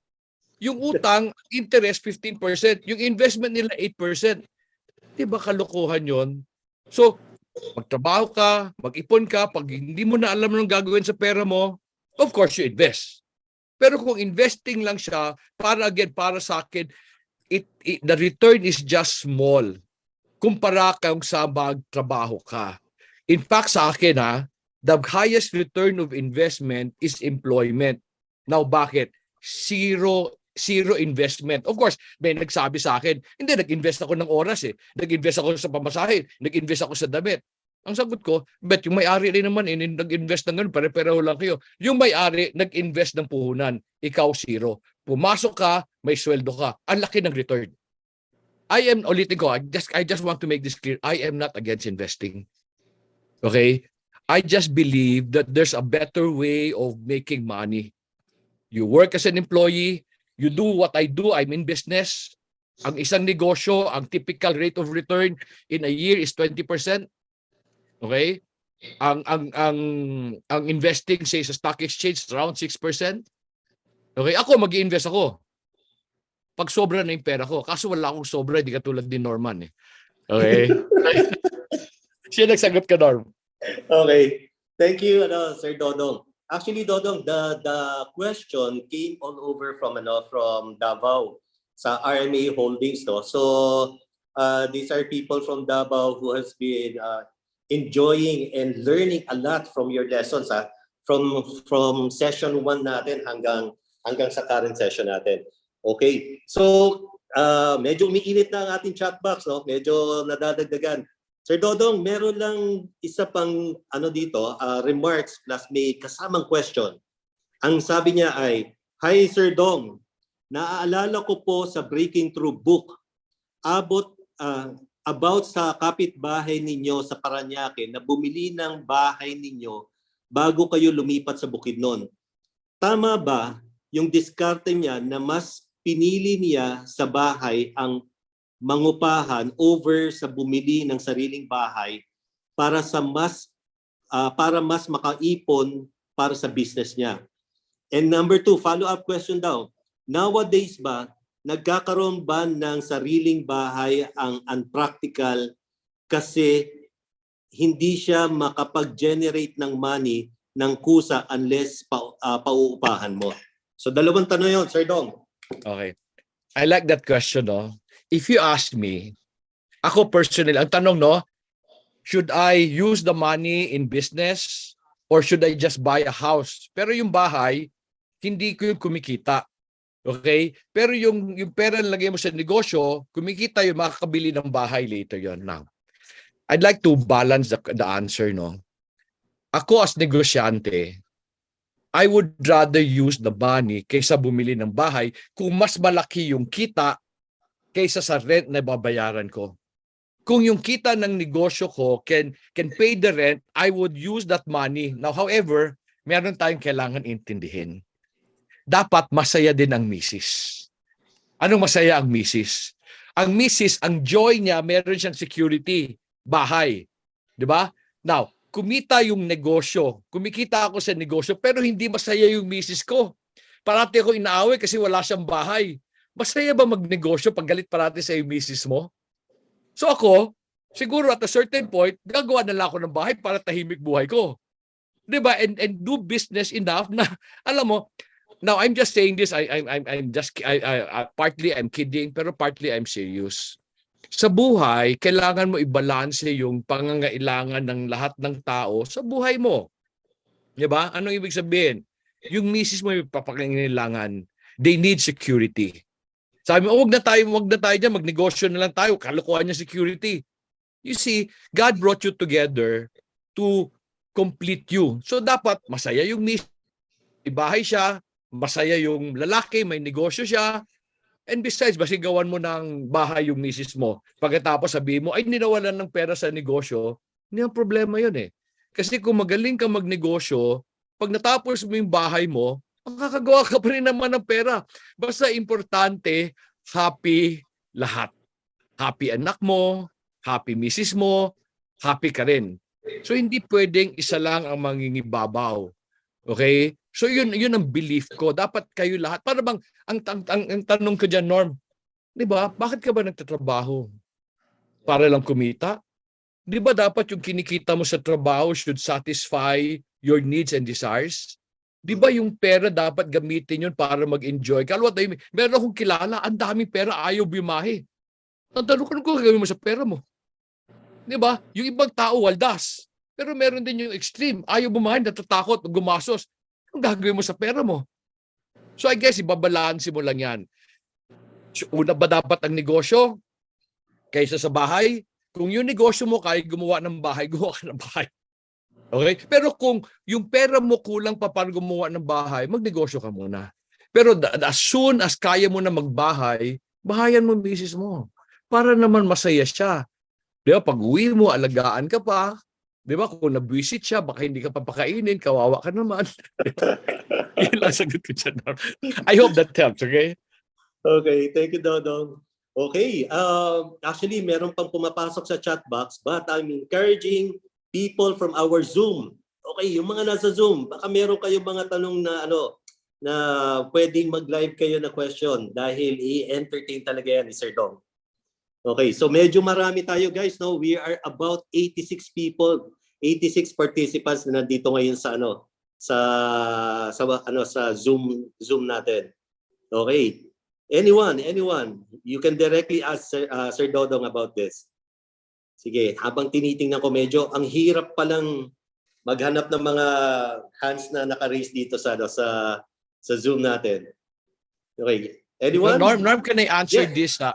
Yung utang, interest 15%. Yung investment nila 8%. Di ba kalokohan yon? So, magtrabaho ka, mag-ipon ka, pag hindi mo na alam anong gagawin sa pera mo, of course you invest. Pero kung investing lang siya, para sa akin, the return is just small kumpara kung sa magtrabaho ka. In fact, sa akin the highest return of investment is employment. Now, bakit? Zero investment. Of course, may nagsabi sa akin, hindi, nag-invest ako ng oras Nag-invest ako sa pamasahe, nag-invest ako sa damit. Ang sagot ko, bet yung may-ari rin naman, nag-invest ng ganun, pare-pareho lang kayo. Yung may-ari, nag-invest ng puhunan, ikaw zero. Pumasok ka, may sweldo ka. Ang laki ng return. Ulitin ko, I just want to make this clear. I am not against investing. Okay? I just believe that there's a better way of making money. You work as an employee, you do what I do, I'm in business. Ang isang negosyo, ang typical rate of return in a year is 20%. Okay? Ang investing say sa stock exchange around 6%. Okay? Ako mag-iinvest ako. Pag sobra na yung pera ko. Kaso wala akong sobra, hindi katulad ni Norman Okay? Siya nagsagot ka, Norm. Okay. Thank you, Sir Dodong. Actually, Dodong, the question came all over from Davao sa RMA Holdings, no. So these are people from Davao who has been enjoying and learning a lot from your lessons, from session 1 natin hanggang sa current session natin. Okay. So medyo umiinit na ang ating chat box, no. Medyo nadadagdagan. Sir Dodong, meron lang isa pang remarks plus may kasamang question. Ang sabi niya ay, hi Sir Dong, naaalala ko po sa Breaking Through book about sa kapitbahay ninyo sa Parañaque na bumili ng bahay ninyo bago kayo lumipat sa Bukidnon. Tama ba yung diskarte niya na mas pinili niya sa bahay ang mangupahan over sa bumili ng sariling bahay para mas makaipon para sa business niya? And number 2, follow-up question daw. Nowadays ba, nagkakaroon ba ng sariling bahay ang unpractical kasi hindi siya makapag-generate ng money ng kusa unless pauupahan mo? So dalawang tanong yun, Sir Dong. Okay. I like that question, no? If you ask me, ako personally, ang tanong, no, should I use the money in business or should I just buy a house? Pero yung bahay, hindi ko yung kumikita. Okay? Pero yung pera na lagay mo sa negosyo, kumikita yung makakabili ng bahay later yon. Now, I'd like to balance the answer, no? Ako as negosyante, I would rather use the money kaysa bumili ng bahay kung mas malaki yung kita kaysa sa rent na babayaran ko. Kung yung kita ng negosyo ko can pay the rent, I would use that money. Now, however, meron tayong kailangan intindihin. Dapat masaya din ang misis. Anong masaya ang misis? Ang misis, ang joy niya, meron siyang security, bahay. Di ba? Now, kumita yung negosyo. Kumikita ako sa negosyo, pero hindi masaya yung misis ko. Parati ako inaaway kasi wala siyang bahay. Masaya ba magnegosyo pag galit parati sa yung misis mo? So ako, siguro at a certain point, gagawa na lang ako ng bahay para tahimik buhay ko. Diba? And do business enough na, alam mo, now I'm just saying this, partly I'm kidding, pero partly I'm serious. Sa buhay, kailangan mo i-balance yung pangangailangan ng lahat ng tao sa buhay mo. Diba? Anong ibig sabihin? Yung misis mo yung papakailangan, they need security. Sabi mo, wag na tayo dyan, magnegosyo na lang tayo, kalokohan niya security. You see, God brought you together to complete you. So dapat masaya yung misis, may bahay siya, masaya yung lalaki, may negosyo siya. And besides, basigawan mo ng bahay yung misis mo. Pagkatapos sabihin mo, ay ninawalan ng pera sa negosyo, hindi ang problema yun eh. Kasi kung magaling ka magnegosyo, pag natapos mo yung bahay mo, makakagawa ka pa rin naman ng pera. Basta importante, happy lahat. Happy anak mo, happy misis mo, happy ka rin. So hindi pwedeng isa lang ang mangingibabaw. Okay? So yun ang belief ko. Dapat kayo lahat. Para bang ang tanong ko diyan, Norm, 'di ba? Bakit ka ba nagtatrabaho? Para lang kumita? 'Di ba dapat yung kinikita mo sa trabaho should satisfy your needs and desires? 'Di ba yung pera dapat gamitin yun para mag-enjoy? Kalwa tayo, meron akong kilala, ang daming pera, ayaw bumahe. Ang tanong ko, ano gagawin mo sa pera mo? 'Di ba? Yung ibang tao waldas. Pero meron din yung extreme. Ayaw bumahay, natatakot, gumasos. Anong gagawin mo sa pera mo? So I guess, ibabalansi mo lang yan. So, una ba dapat ang negosyo kaysa sa bahay? Kung yung negosyo mo kaya gumawa ng bahay, gumawa ka ng bahay. Okay? Pero kung yung pera mo kulang pa para gumawa ng bahay, magnegosyo ka muna. Pero as soon as kaya mo na magbahay, bahayan mo misis mo. Para naman masaya siya. Di ba? Pag uwi mo, alagaan ka pa. Di ba? Kung nabwisit siya, baka hindi ka papakainin, kawawa ka naman. Yun lang sagot ko dyan. I hope that helps, okay? Okay, thank you, Dodong. Okay, actually, meron pang pumapasok sa chat box, but I'm encouraging people from our Zoom. Okay, yung mga nasa Zoom, baka meron kayong mga tanong na na pwedeng mag-live kayo na question dahil i-entertain talaga yan ni Sir Dong. Okay, so medyo marami tayo guys, no? We are about 86 people, 86 participants na nandito ngayon sa sa Zoom natin. Okay. Anyone, you can directly ask Sir Dodong about this. Sige, habang tinitingnan ko medyo ang hirap pa lang maghanap ng mga hands na naka-raise dito sa Zoom natin. Okay. Anyone? Norm, can I answer Yeah. this sa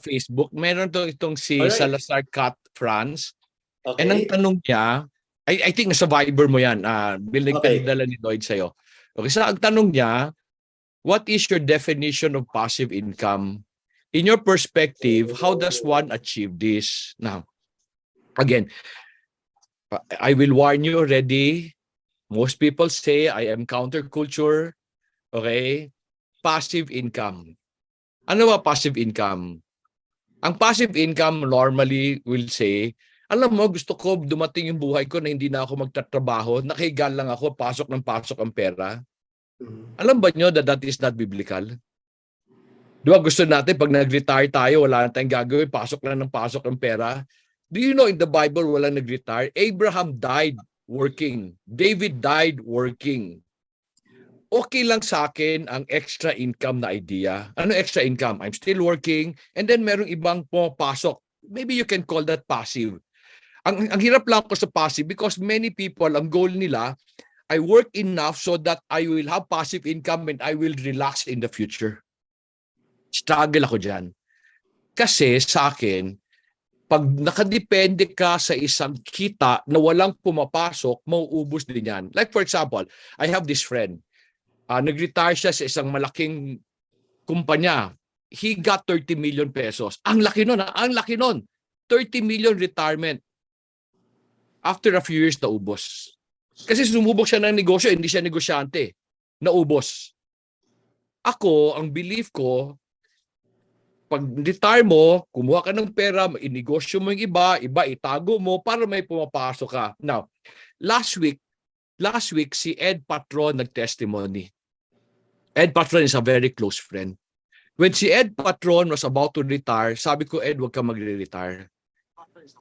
Facebook? Meron itong si Alright. Salazar Cat France. Okay. And ang tanong niya, I think nasa Viber mo yan. Okay. Pinagdala ni Lloyd sa'yo. Okay, so ang tanong niya, what is your definition of passive income? In your perspective, how does one achieve this? Now, again, I will warn you already. Most people say I am counterculture. Okay? Passive income. Ano ba passive income? Ang passive income normally will say, alam mo, gusto ko dumating yung buhay ko na hindi na ako magtatrabaho, nakahiga lang ako, pasok ang pera. Alam ba nyo that is not biblical? Di ba gusto natin pag nag-retire tayo, wala na tayong gagawin, pasok ang pera? Do you know in the Bible walang nag-retire? Abraham died working. David died working. Okay lang sa akin ang extra income na idea. Ano extra income? I'm still working and then merong ibang pumapasok. Maybe you can call that passive. Ang hirap lang ko sa passive because many people, ang goal nila, I work enough so that I will have passive income and I will relax in the future. Struggle ako dyan. Kasi sa akin, pag nakadepende ka sa isang kita na walang pumapasok, mauubos din yan. Like for example, I have this friend. Nag-retire siya sa isang malaking kumpanya. He got 30 million pesos. Ang laki nun, ang laki nun. 30 million retirement. After a few years, naubos. Kasi sumubok siya ng negosyo, hindi siya negosyante. Naubos. Ako, ang belief ko, pag retire mo, kumuha ka ng pera, inegosyo mo yung iba itago mo para may pumapasok ka. Now, last week si Ed Patron nag-testimony. Ed Patron is a very close friend. When si Ed Patron was about to retire, sabi ko, Ed, huwag ka magre-retire.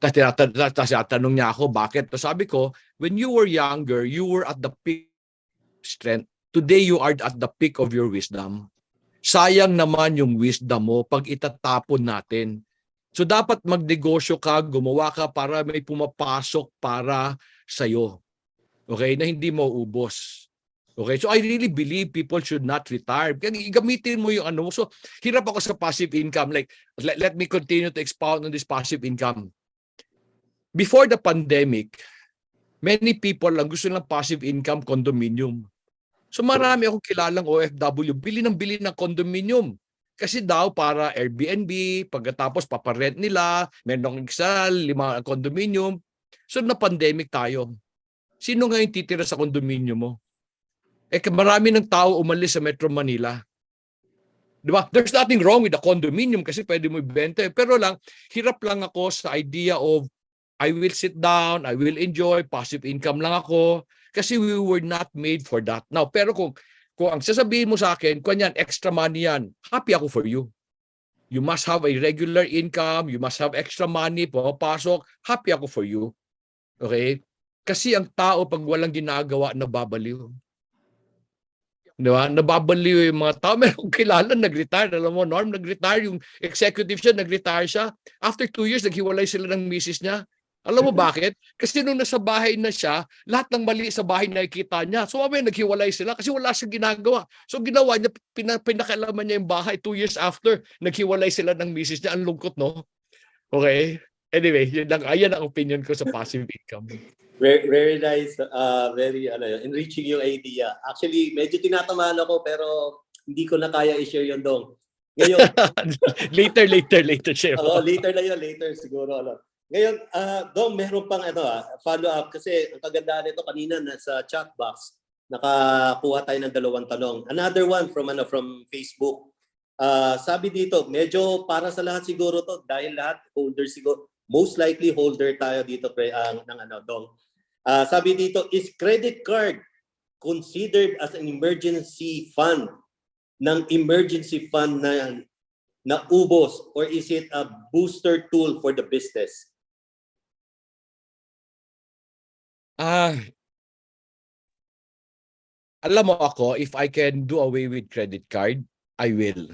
Tapos tanong niya ako, bakit? Tapos sabi ko, when you were younger, you were at the peak of strength. Today, you are at the peak of your wisdom. Sayang naman yung wisdom mo pag itatapon natin. So dapat magnegosyo ka, gumawa ka para may pumapasok para sa'yo. Okay? Na hindi mo ubos. Okay? So I really believe people should not retire. Gamitin mo yung ano mo. So hirap ako sa passive income. Like, let me continue to expound on this passive income. Before the pandemic, many people lang gusto ng passive income condominium. So marami akong kilalang OFW, bili ng condominium. Kasi daw para Airbnb, pagkatapos paparent nila, meron isa, 5 condominium. So na-pandemic tayo. Sino ngayon titira sa condominium mo? Marami ng tao umalis sa Metro Manila. Di ba? There's nothing wrong with the condominium kasi pwede mo ibenta. Pero hirap lang ako sa idea of I will sit down, I will enjoy, passive income lang ako. Kasi we were not made for that. Now, pero kung ang sasabihin mo sa akin, kanyan, extra money yan, happy ako for you. You must have a regular income, you must have extra money, pumapasok, happy ako for you. Okay? Kasi ang tao pag walang ginagawa, nababaliw. Di ba? Nababaliw yung mga tao. Meron kilala, nag-retire. Alam mo, Norm, nag-retire. Yung executive siya, nag-retire siya. After 2 years, naghiwalay sila ng misis niya. Alam mo bakit? Kasi nung nasa bahay na siya, lahat ng mali sa bahay nakikita niya. So, mamaya naghiwalay sila kasi wala siyang ginagawa. So, ginawa niya, pinakailaman niya yung bahay. 2 years after, naghiwalay sila ng misis niya. Ang lungkot, no? Okay? Anyway, ayan ang opinion ko sa passive income. Very, very nice. Very enriching yung idea. Actually, medyo tinatamaan ako pero hindi ko na kaya i-share yun, Dong. Ngayon, later share. Later na yun, later siguro. Ngayon, Dong, meron pang follow-up kasi ang kagandahan nito kanina nasa chat box, nakakuha tayo ng 2 tanong. Another one from Facebook. Sabi dito, medyo para sa lahat siguro to dahil lahat holder siguro. Most likely holder tayo dito ng Dong. Sabi dito, is credit card considered as an emergency fund ng emergency fund na ubos or is it a booster tool for the business? Alam mo ako, if I can do away with credit card, I will.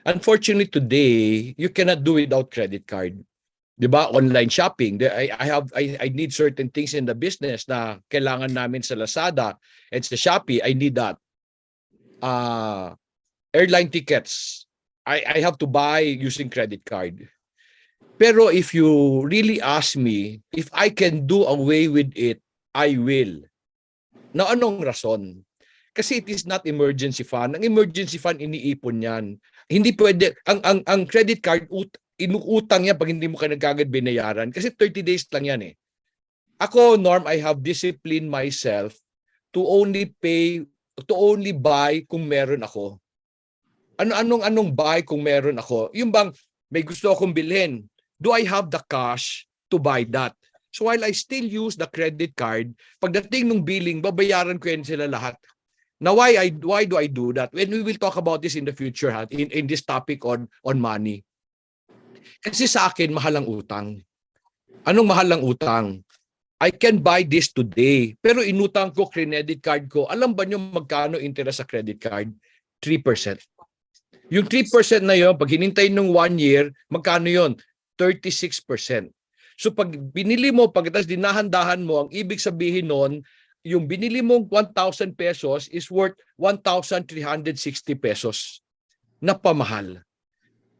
Unfortunately today, you cannot do without credit card. 'Di ba? Online shopping. I need certain things in the business na kailangan namin sa Lazada and sa Shopee. I need that. Airline tickets. I have to buy using credit card. Pero if you really ask me if I can do away with it, I will. Na anong rason? Kasi it is not emergency fund. Ang emergency fund iniipon 'yan. Hindi pwede ang credit card inuutang yan pag hindi mo kagad binayaran kasi 30 days lang yan eh. Ako, Norm, I have disciplined myself to only buy kung meron ako. Anong buy kung meron ako? Yung bang may gusto akong bilhin, do I have the cash to buy that? So while I still use the credit card, pagdating ng billing, babayaran ko yan sila lahat. Now why do I do that? When we will talk about this in the future in this topic on money. Kasi sa akin, mahal ang utang. Anong mahal ang utang? I can buy this today, pero inutang ko credit card ko. Alam ba niyo magkano interest sa credit card? 3%. Yung 3% na yun, pag hinintay ng 1 year, magkano yun? 36%. So pag binili mo, pagkatapos dinahandahan mo, ang ibig sabihin nun, yung binili mong 1,000 pesos is worth 1,360 pesos na pamahal.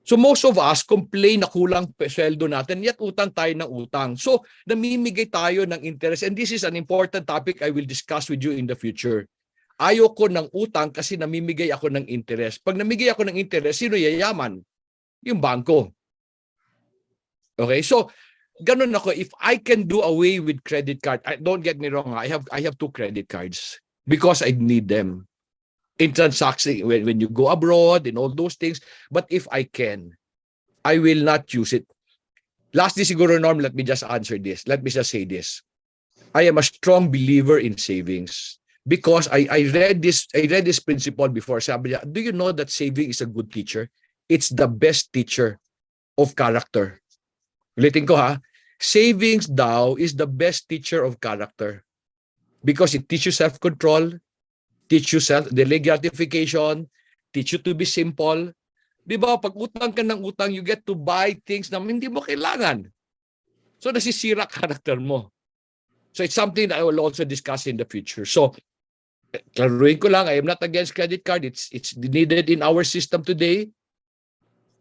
So most of us complain na kulang sweldo natin, yet utang tayo ng utang. So namimigay tayo ng interest, and this is an important topic I will discuss with you in the future. Ayoko ng utang kasi namimigay ako ng interest. Pag namigay ako ng interest, sino yayaman? Yung bangko. Okay, so ganun ako. If I can do away with credit card, don't get me wrong, I have 2 credit cards because I need them. In transaction, when you go abroad and all those things. But if I can, I will not use it. Lastly, siguro, Norm, let me just answer this. Let me just say this. I am a strong believer in savings because I read this principle before. Sabi niya, do you know that saving is a good teacher? It's the best teacher of character. Ulitin ko ha. Savings daw is the best teacher of character because it teaches self-control, teach you delay gratification, teach you to be simple. Di ba? Pag utang ka ng utang, you get to buy things na hindi mo kailangan. So, nasisira character mo. So, it's something that I will also discuss in the future. So, klaruhin ko lang, I am not against credit card. It's needed in our system today.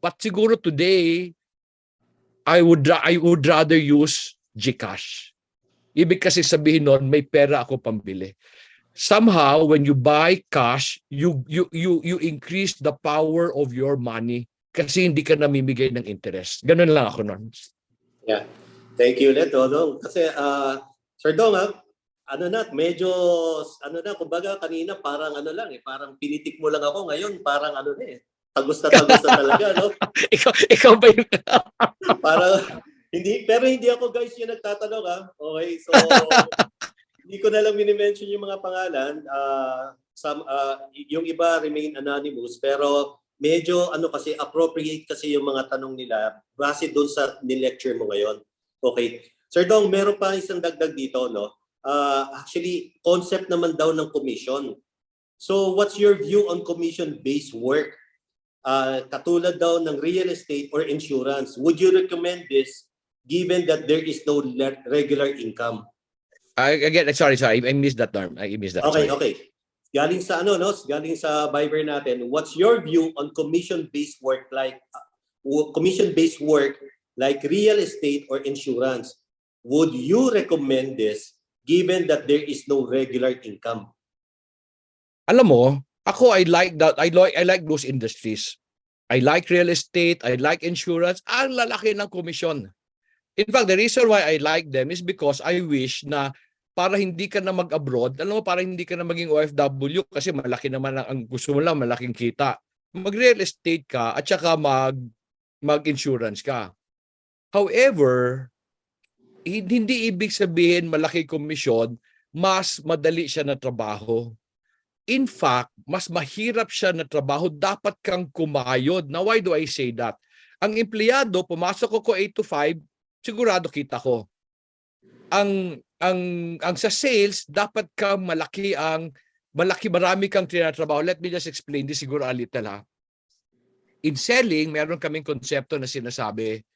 But siguro today, I would rather use GCash. Ibig kasi sabihin nun, may pera ako pambili. somehow when you buy cash, you increase the power of your money kasi hindi ka namimigay ng interest. Ganun lang ako nun. Yeah. Thank you ulit, Dodong. Kasi, Sir Dong, ano na, medyo, ano na, kumbaga kanina parang ano lang parang pinitik mo lang ako. Ngayon, parang ano na tagos na talaga, no? ikaw ba yung... Parang, pero hindi ako guys yung nagtatanong, Okay, so, hindi ko na lang minimension yung mga pangalan. Yung iba remain anonymous, pero medyo ano kasi appropriate kasi yung mga tanong nila base doon sa ni-lecture mo ngayon. Okay. Sir Dong, meron pa isang dagdag dito, no? Actually, concept naman daw ng commission. So, what's your view on commission-based work? Katulad daw ng real estate or insurance. Would you recommend this given that there is no regular income? Again, sorry. I missed that term. I missed that. Okay, sorry. okay. Galing sa ano, no? Galing sa Viber natin. What's your view on commission-based work like real estate or insurance? Would you recommend this given that there is no regular income? Alam mo, ako I like that. I like those industries. I like real estate, I like insurance. Ang lalaki ng komisyon. In fact, the reason why I like them is because I wish na para hindi ka na mag-abroad, alam mo, para hindi ka na maging OFW kasi malaki naman ang gusto mo lang, malaking kita. Mag-real estate ka at saka mag-insurance ka. However, hindi ibig sabihin malaki komisyon, mas madali siya na trabaho. In fact, mas mahirap siya na trabaho, dapat kang kumayod. Now, why do I say that? Ang empleyado, pumasok ko 8 to 5, sigurado kita ko. Ang sa sales, dapat kang marami kang tinatrabaho. Let me just explain this siguro a little In selling, meron kaming konsepto na sinasabi,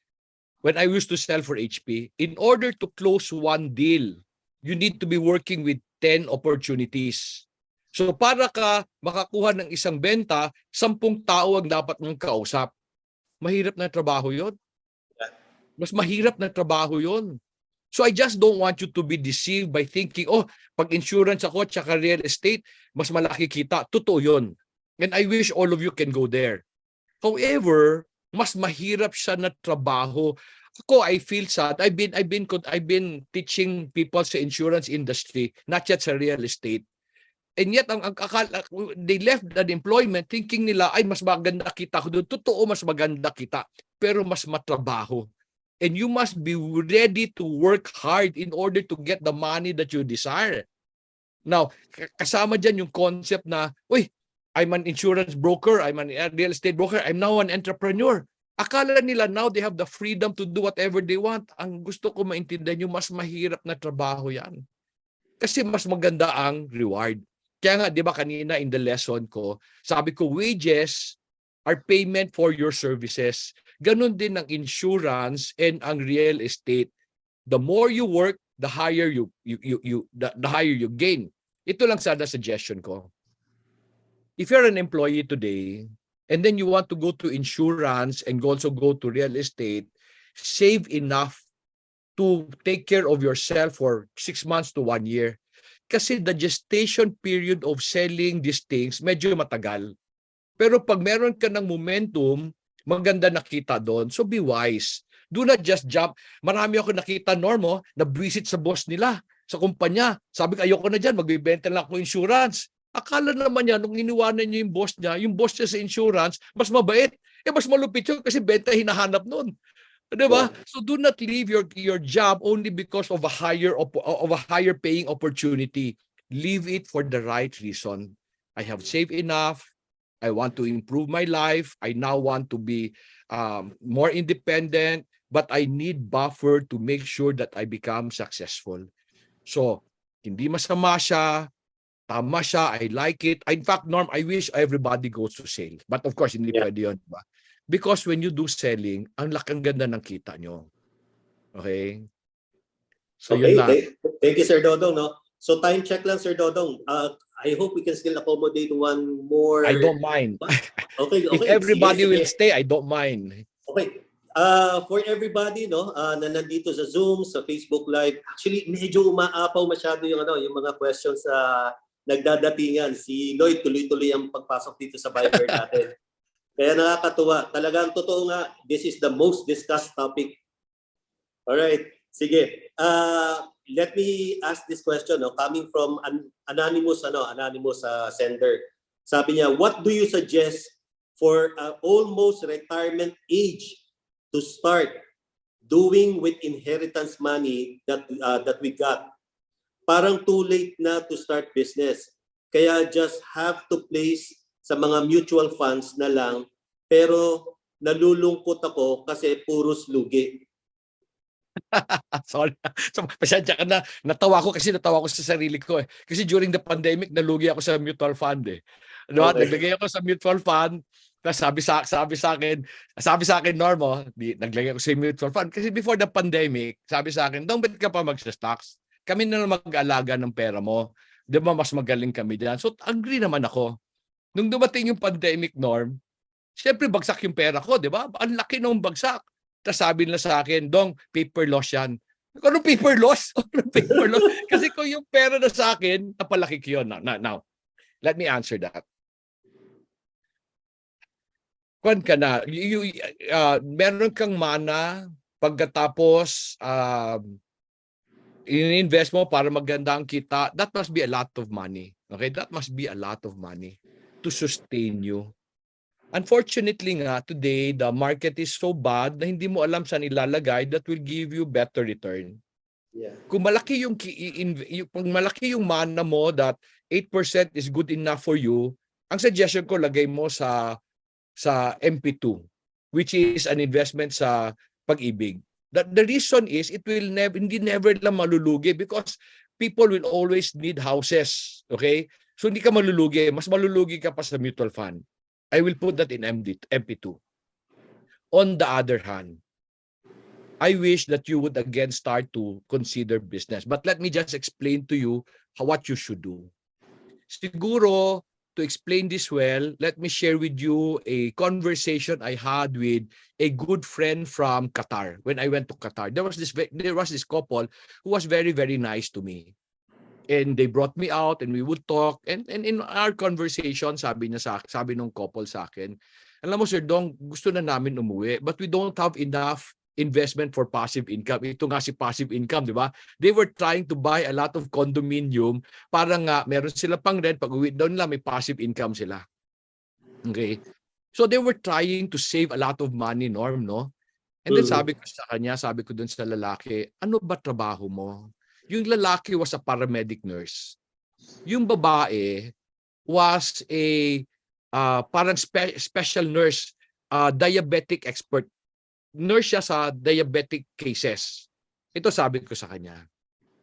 when I used to sell for HP, in order to close one deal, you need to be working with 10 opportunities. So para ka makakuha ng isang benta, 10 tao ang dapat mong kausap. Mahirap na trabaho 'yon. Mas mahirap na trabaho 'yon. So I just don't want you to be deceived by thinking, pag insurance ako at saka real estate, mas malaki kita. Totoo 'yon. And I wish all of you can go there. However, mas mahirap siya na trabaho. Ako, I feel sad. I've been teaching people sa insurance industry, not yet sa real estate. And yet, they left that employment thinking nila, ay, mas maganda kita ko doon. Totoo, mas maganda kita. Pero mas matrabaho. And you must be ready to work hard in order to get the money that you desire. Now, kasama dyan yung concept na, I'm an insurance broker, I'm a real estate broker, I'm now an entrepreneur. Akala nila now they have the freedom to do whatever they want. Ang gusto ko maintindihan yung mas mahirap na trabaho yan. Kasi mas maganda ang reward. Kaya nga, di ba kanina in the lesson ko, sabi ko, wages are payment for your services. Ganon din ang insurance and ang real estate. The more you work, the higher the higher you gain. Ito lang sana suggestion ko. If you're an employee today, and then you want to go to insurance and also go to real estate, save enough to take care of yourself for 6 months to 1 year. Kasi the gestation period of selling these things, medyo matagal. Pero pag meron ka ng momentum, maganda nakita doon. So be wise. Do not just jump. Marami ako nakita, Normo, na visit sa boss nila, sa kumpanya. Sabi ko, ayoko na dyan, magbibenta lang ako insurance. Akala naman niya, nung iniwanan niya yung boss niya sa insurance, mas mabait. Mas malupit yun kasi benta hinahanap noon. Diba? So do not leave your job only because of a higher paying opportunity. Leave it for the right reason. I have saved enough. I want to improve my life. I now want to be more independent, but I need buffer to make sure that I become successful. So, hindi masama siya. Tama siya. I like it. In fact, Norm, I wish everybody goes to sales. But of course, hindi pwede yun. Diba? Because when you do selling, ang lakang ganda ng kita nyo. Okay? So okay, yun lang. Thank you, Sir Dodong. No? So time check lang, Sir Dodong. I hope we can still accommodate one more. I don't mind. Okay. If everybody will stay, I don't mind. Okay. For everybody, no, na nandito sa Zoom, sa Facebook Live, actually medyo umaapaw masyado yung mga questions nagdadatingan. Si Lloyd tuloy-tuloy ang pagpasok dito sa Viber natin. Kaya nakakatuwa. Talagang totoo nga, this is the most discussed topic. Alright, sige. Let me ask this question, no? Coming from an anonymous sender. Sabi niya, what do you suggest for almost retirement age to start doing with inheritance money that we got? Parang too late na to start business. Kaya just have to place sa mga mutual funds na lang, pero nalulungkot ako kasi puros lugi. Sorry. So, pasensya ka na. Natawa ko sa sarili ko eh. Kasi during the pandemic, nalugi ako sa mutual fund eh. Diba? Okay. Naglagay ako sa mutual fund. Tapos sabi sa akin, Normo, naglagay ako sa mutual fund. Kasi before the pandemic, sabi sa akin, don't bet ka pa mag-stocks. Kami na lang mag-aalaga ng pera mo. Di ba mas magaling kami dyan? So, agree naman ako. Nung dumating yung pandemic, Norm, syempre bagsak yung pera ko, di ba? Ang laki nung bagsak. Tapos sabi nila sa akin, Dong, paper loss yan. Anong paper loss? Anong paper loss? Kasi kung yung pera na sa akin, napalaki ko yun. Now, let me answer that. Kwan ka na, meron kang mana pagkatapos in-invest mo para maganda ang kita, that must be a lot of money. Okay? That must be a lot of money to sustain you. Unfortunately nga, today, the market is so bad na hindi mo alam saan ilalagay that will give you better return. Yeah. Kung malaki yung mana mo that 8% is good enough for you, ang suggestion ko, lagay mo sa MP2, which is an investment sa pag-ibig. The reason is, it will never lang malulugi because people will always need houses. Okay? So hindi ka malulugi. Mas malulugi ka pa sa mutual fund. I will put that in MP2. On the other hand, I wish that you would again start to consider business. But let me just explain to you what you should do. Siguro, to explain this well, let me share with you a conversation I had with a good friend from Qatar. When I went to Qatar, there was this couple who was very, very nice to me. And they brought me out and we would talk. And in our conversation, sabi nung couple sa akin, alam mo Sir Dong, gusto na namin umuwi, but we don't have enough investment for passive income. Ito nga si passive income, di ba? They were trying to buy a lot of condominium para nga meron sila pang rent, pag uwi doon lang may passive income sila. Okay? So they were trying to save a lot of money, Norm, no? And then sabi ko doon sa lalaki, ano ba trabaho mo? Yung lalaki was a paramedic nurse. Yung babae was a parang special nurse, diabetic expert. Nurse siya sa diabetic cases. Ito sabi ko sa kanya,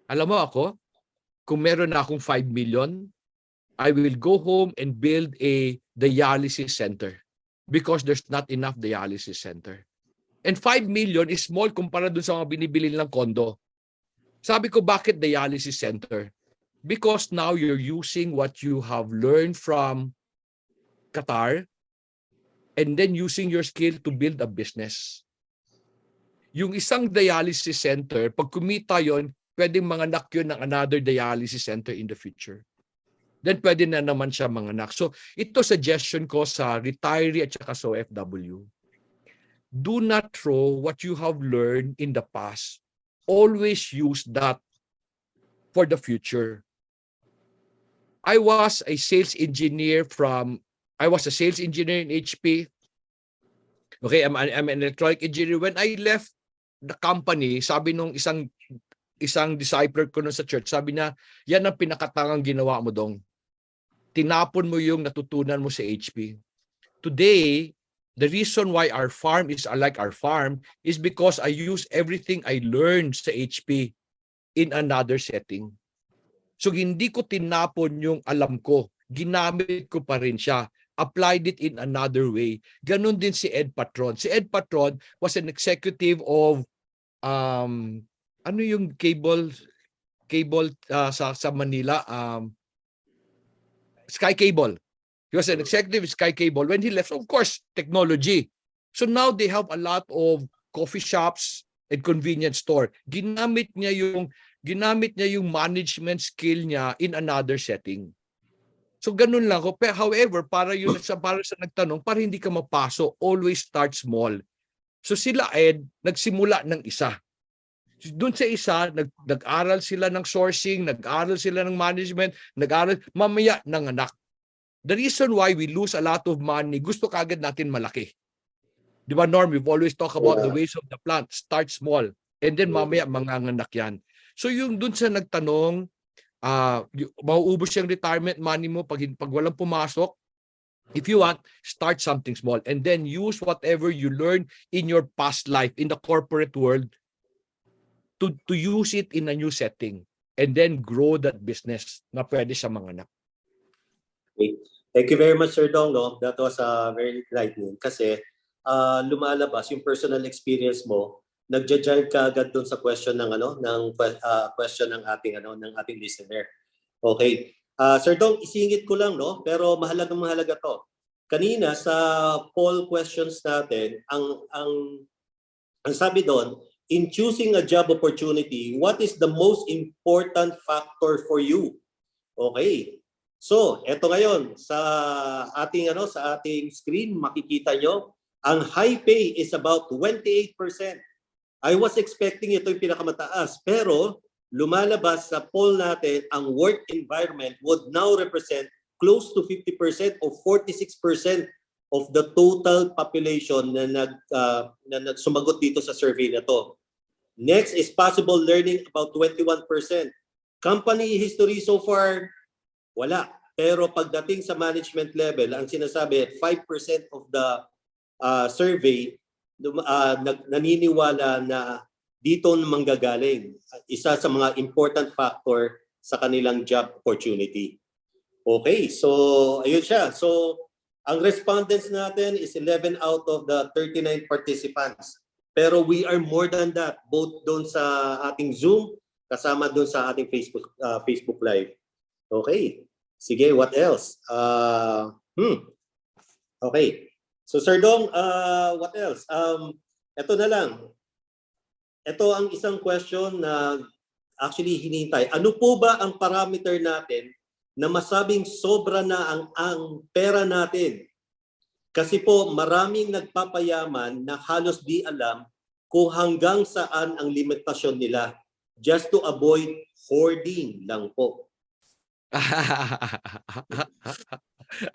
alam mo ako, kung meron na akong 5 million, I will go home and build a dialysis center because there's not enough dialysis center. And 5 million is small kumpara dun sa mga binibili nilang kondo. Sabi ko, bakit dialysis center? Because now you're using what you have learned from Qatar and then using your skill to build a business. Yung isang dialysis center, pag kumita yon, pwedeng manganak yun ng another dialysis center in the future. Then pwede na naman siya manganak. So ito suggestion ko sa retiree at saka sa OFW. Do not throw what you have learned in the past. Always use that for the future. I was a sales engineer in HP. Okay, I'm an electronic engineer. When I left the company, sabi nung isang discipler ko nun sa church, sabi na, yan ang pinakatangang ginawa mo Dong. Tinapon mo yung natutunan mo sa HP. Today, the reason why our farm is like our farm is because I use everything I learned sa HP in another setting. So hindi ko tinapon yung alam ko. Ginamit ko pa rin siya. Applied it in another way. Ganon din si Ed Patron. Si Ed Patron was an executive of ano yung cable sa Manila, Sky Cable. He was an executive of Sky Cable. When he left, of course, technology. So now they have a lot of coffee shops and convenience store. Ginamit niya yung management skill niya in another setting. So ganun lang ko. However, para sa nagtanong, para hindi ka mapaso, always start small. So sila Ed, nagsimula ng isa. Doon sa isa, nag-aral sila ng sourcing, nag-aral sila ng management, nag-aral, mamaya ng anak. The reason why we lose a lot of money, gusto kagad natin malaki. Di ba, Norm? We've always talk about the ways of the plant. Start small. And then mamaya manganganak yan. So yung doon sa nagtanong, mauubos yung retirement money mo pag walang pumasok. If you want, start something small and then use whatever you learned in your past life in the corporate world to use it in a new setting and then grow that business na pwede sa mga anak. Okay. Thank you very much, Sir Dong. No? That was very enlightening kasi lumalabas yung personal experience mo, nagja-jive ka agad doon sa question ng question ng ating listener. Okay. Sir Dong, isingit ko lang, no? Pero mahalaga to. Kanina sa poll questions natin, ang sabi doon, in choosing a job opportunity, what is the most important factor for you? Okay. So, eto ngayon sa ating screen makikita nyo, ang high pay is about 28%. I was expecting ito yung pinakamataas, pero lumalabas sa poll natin, ang work environment would now represent close to 50% or 46% of the total population na sumagot dito sa survey na to. Next is possible learning, about 21%. Company history so far, wala. Pero pagdating sa management level, ang sinasabi, 5% of the survey naniniwala na dito manggagaling. Isa sa mga important factor sa kanilang job opportunity. Okay, so ayun siya. So ang respondents natin is 11 out of the 39 participants. Pero we are more than that, both doon sa ating Zoom, kasama doon sa ating Facebook Live. Okay, sige, what else? Okay, so Sir Dong, what else? Ito na lang. Ito ang isang question na actually hinihintay. Ano po ba ang parameter natin na masabing sobra na ang pera natin? Kasi po maraming nagpapayaman na halos di alam kung hanggang saan ang limitasyon nila, just to avoid hoarding lang po.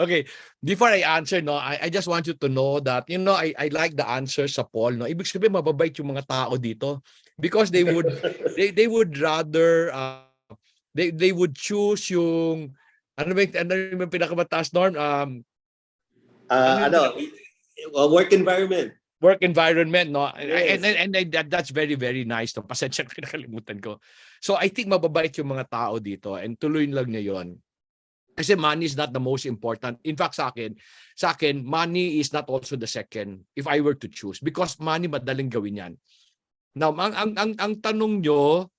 Okay, before I answer, no, I just want you to know that, I like the answer sa poll, no. Ibig sabihin mababait yung mga tao dito because they would they would rather they would choose yung ano yung pinakamataas, Norm? Work environment. Work environment, no? Yes. And that's very, very nice. No? Pasensya na nakalimutan ko. So I think mababait yung mga tao dito and tuloy lang niya yon. Kasi money is not the most important. In fact, sa akin, money is not also the second if I were to choose. Because money, madaling gawin yan. Now, ang tanong nyo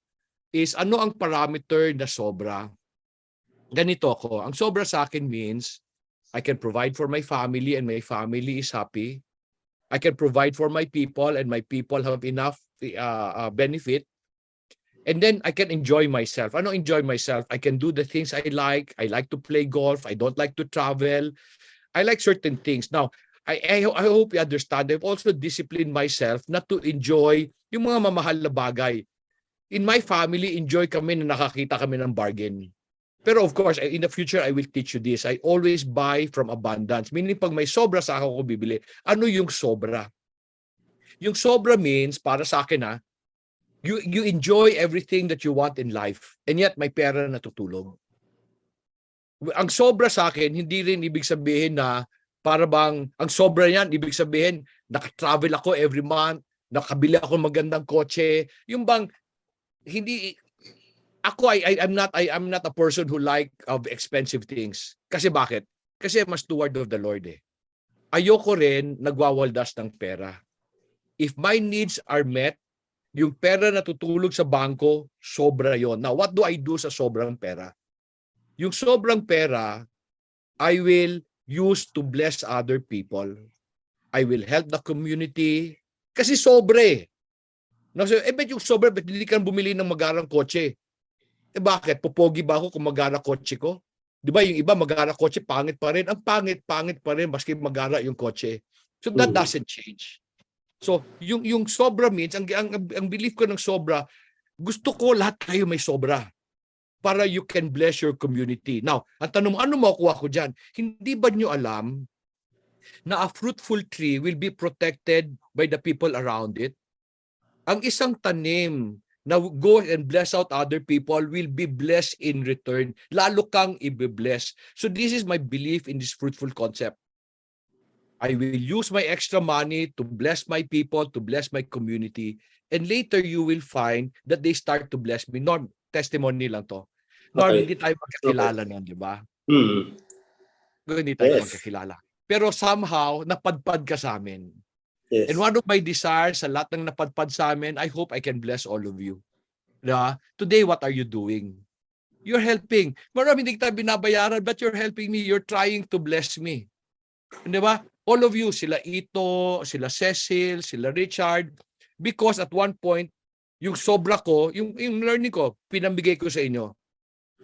is, ano ang parameter na sobra? Ganito ako. Ang sobra sa akin means, I can provide for my family and my family is happy. I can provide for my people and my people have enough benefit. And then I can enjoy myself. Ano enjoy myself? I can do the things I like. I like to play golf. I don't like to travel. I like certain things. Now, I hope you understand. I've also disciplined myself not to enjoy yung mga mamahal na bagay. In my family, enjoy kami na nakakita kami ng bargain. Pero of course, in the future, I will teach you this. I always buy from abundance. Meaning, pag may sobra sa ako bibili, ano yung sobra? Yung sobra means, para sa akin you enjoy everything that you want in life and yet may pera na tutulong. Ang sobra sa akin, hindi rin ibig sabihin na para bang, ang sobra yan, ibig sabihin, naka-travel ako every month, nakabili ako magandang kotse, yung bang, hindi, ako, I'm not a person who like of expensive things. Kasi bakit? Kasi I'm a steward of the Lord eh. Ayoko rin nagwawaldas ng pera. If my needs are met, yung pera na tutulog sa bangko, sobra yon. Now, what do I do sa sobrang pera? Yung sobrang pera, I will use to bless other people. I will help the community. Kasi sobre. No, so, bet yung sobra, bet hindi ka bumili ng magarang kotse. Bakit? Pupogi ba ako kung magara kotse ko? Di ba yung iba magara kotse, pangit pa rin. Ang pangit pa rin maski magara yung kotse. So that doesn't change. So yung sobra means, ang belief ko ng sobra, gusto ko lahat kayo may sobra para you can bless your community. Now, ang tanong mo, ano makukuha ko dyan? Hindi ba nyo alam na a fruitful tree will be protected by the people around it? Ang isang tanim na go and bless out other people will be blessed in return. Lalo kang i-bless. So this is my belief in this fruitful concept. I will use my extra money to bless my people, to bless my community. And later you will find that they start to bless me. Norm, testimony lang to. Norm, Okay. hindi tayo magkakilala nun, di ba? Hmm. Hindi tayo Yes. magkakilala. Pero somehow, napadpad ka sa amin. Yes. And one of my desires sa lahat ng napadpad sa amin, I hope I can bless all of you. Today, what are you doing? You're helping. Marami hindi kita binabayaran, but you're helping me. You're trying to bless me. Di ba? All of you, sila Ito, sila Cecil, sila Richard, because at one point, yung sobra ko, yung learning ko, pinambigay ko sa inyo.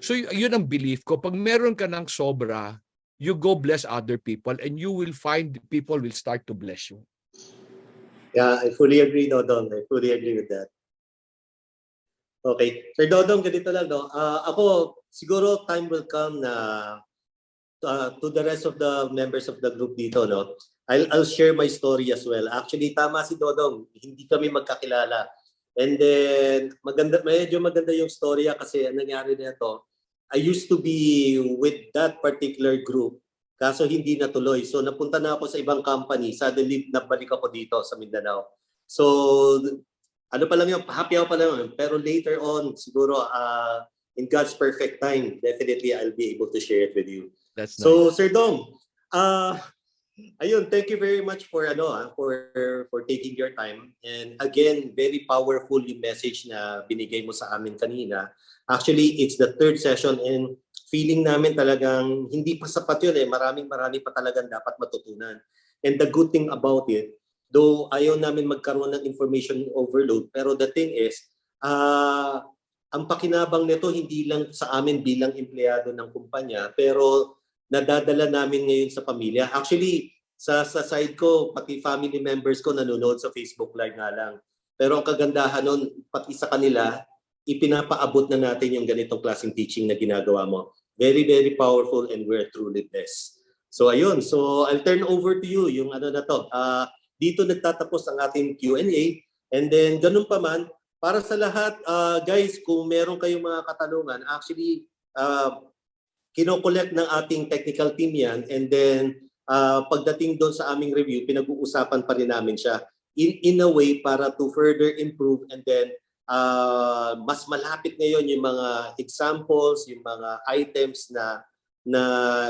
So yun ang belief ko. Pag meron ka ng sobra, you go bless other people and you will find people will start to bless you. Yeah, I fully agree, Dodong. I fully agree with that. Okay. Sir Dodong, ganito lang, no? Ako, siguro time will come na to the rest of the members of the group dito, no? I'll share my story as well. Actually, tama si Dodong. Hindi kami magkakilala. And then, medyo maganda yung storya kasi ang nangyari na ito. I used to be with that particular group. Kaso hindi natuloy. So napunta na ako sa ibang company. Suddenly, nabalik ako dito sa Mindanao. So, ano pa lang yun, happy ako pa lang yun. Pero later on, siguro, in God's perfect time, definitely I'll be able to share it with you. That's So, nice. Sir Dong, ayun, thank you very much for for taking your time. And again, very powerful yung message na binigay mo sa amin kanina. Actually, it's the third session and feeling namin talagang hindi pa sapat yun eh. Marami pa talagang dapat matutunan. And the good thing about it, though ayaw namin magkaroon ng information overload, pero the thing is, ang pakinabang nito hindi lang sa amin bilang empleyado ng kumpanya, pero nadadala namin ngayon sa pamilya. Actually, sa side ko, pati family members ko nanonood sa Facebook Live nga lang. Pero ang kagandahan nun, pati sa kanila, ipinapaabot na natin yung ganitong klaseng teaching na ginagawa mo. Very, very powerful and we're truly blessed. So ayun, so I'll turn over to you yung ano na to. Dito nagtatapos ang ating Q&A. And then ganun pa man, para sa lahat, guys, kung meron kayong mga katanungan, actually, kino-collect ng ating technical team yan. And then pagdating doon sa aming review, pinag-uusapan pa rin namin siya in a way para to further improve and then mas malapit ngayon yung mga examples, yung mga items na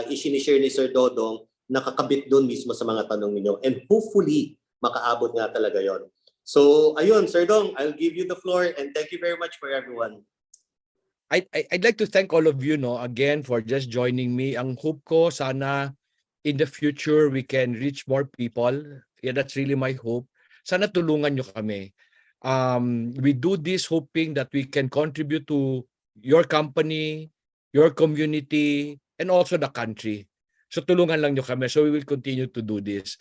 i-share ni Sir Dodong nakakabit doon mismo sa mga tanong ninyo. And hopefully, makaabot nga talaga yon. So, ayun, Sir Dong, I'll give you the floor and thank you very much for everyone. I'd like to thank all of you again for just joining me. Ang hope ko sana in the future we can reach more people. Yeah, that's really my hope. Sana tulungan nyo kami. We do this hoping that we can contribute to your company, your community, and also the country. So tulungan lang nyo kami. So we will continue to do this.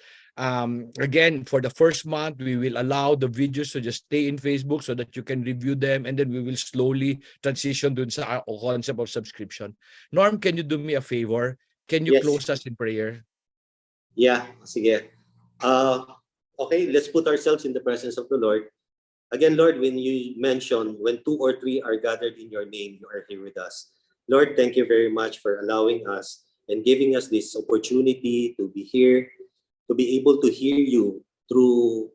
Again, for the first month, we will allow the videos to just stay in Facebook so that you can review them, and then we will slowly transition dun sa concept of subscription. Norm, can you do me a favor? Can you Yes. close us in prayer? Yeah, sige. Okay, let's put ourselves in the presence of the Lord. Again, Lord, when you mention, when 2 or 3 are gathered in your name, you are here with us. Lord, thank you very much for allowing us and giving us this opportunity to be here, to be able to hear you through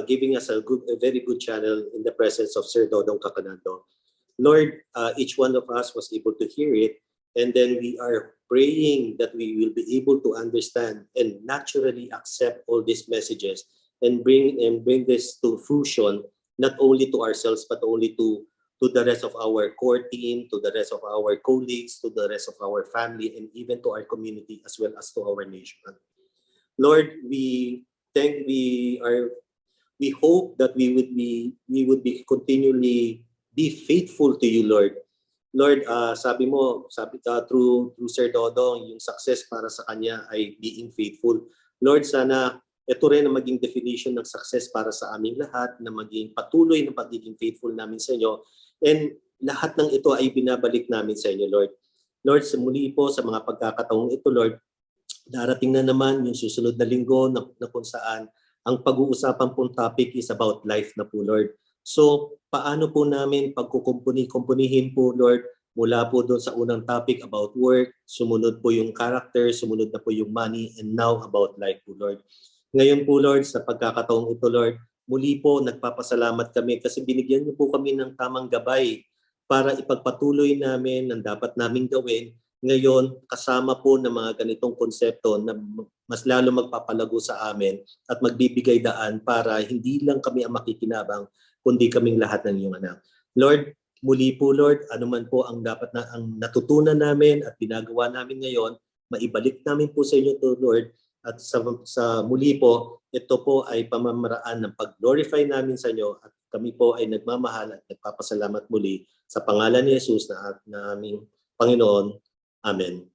giving us a very good channel in the presence of Sir Dodong Cacanando. Lord, each one of us was able to hear it, and then we are praying that we will be able to understand and naturally accept all these messages and bring this to fruition, not only to ourselves, but only to the rest of our core team, to the rest of our colleagues, to the rest of our family, and even to our community as well as to our nation. Lord, we hope that we would be continually be faithful to you, Lord, Lord, sabi through Sir Dodong, yung success para sa kanya ay being faithful. Lord, sana ito rin ang maging definition ng success para sa aming lahat, na maging patuloy na pagiging faithful namin sa inyo. And lahat ng ito ay binabalik namin sa inyo, Lord. Lord, muli po sa mga pagkakataong ito, Lord, darating na naman yung susunod na linggo na kung saan ang pag-uusapan pong topic is about life na po, Lord. So, paano po namin pagkukumpuni-kumpunihin po, Lord, mula po doon sa unang topic about work, sumunod po yung character, sumunod na po yung money, and now about life po, Lord. Ngayon po, Lord, sa pagkakataong ito, Lord, muli po nagpapasalamat kami kasi binigyan niyo po kami ng tamang gabay para ipagpatuloy namin ang dapat naming gawin. Ngayon, kasama po ng mga ganitong konsepto na mas lalo magpapalago sa amin at magbibigay daan para hindi lang kami ang makikinabang, kundi kaming lahat ng iyong anak. Lord, muli po, Lord, anuman po ang dapat na ang natutunan namin at ginagawa namin ngayon, maibalik namin po sa inyo to, Lord. At sa muli po, ito po ay pamamaraan ng pag-glorify namin sa inyo at kami po ay nagmamahal at nagpapasalamat muli sa pangalan ni Jesus na aming Panginoon. Amen.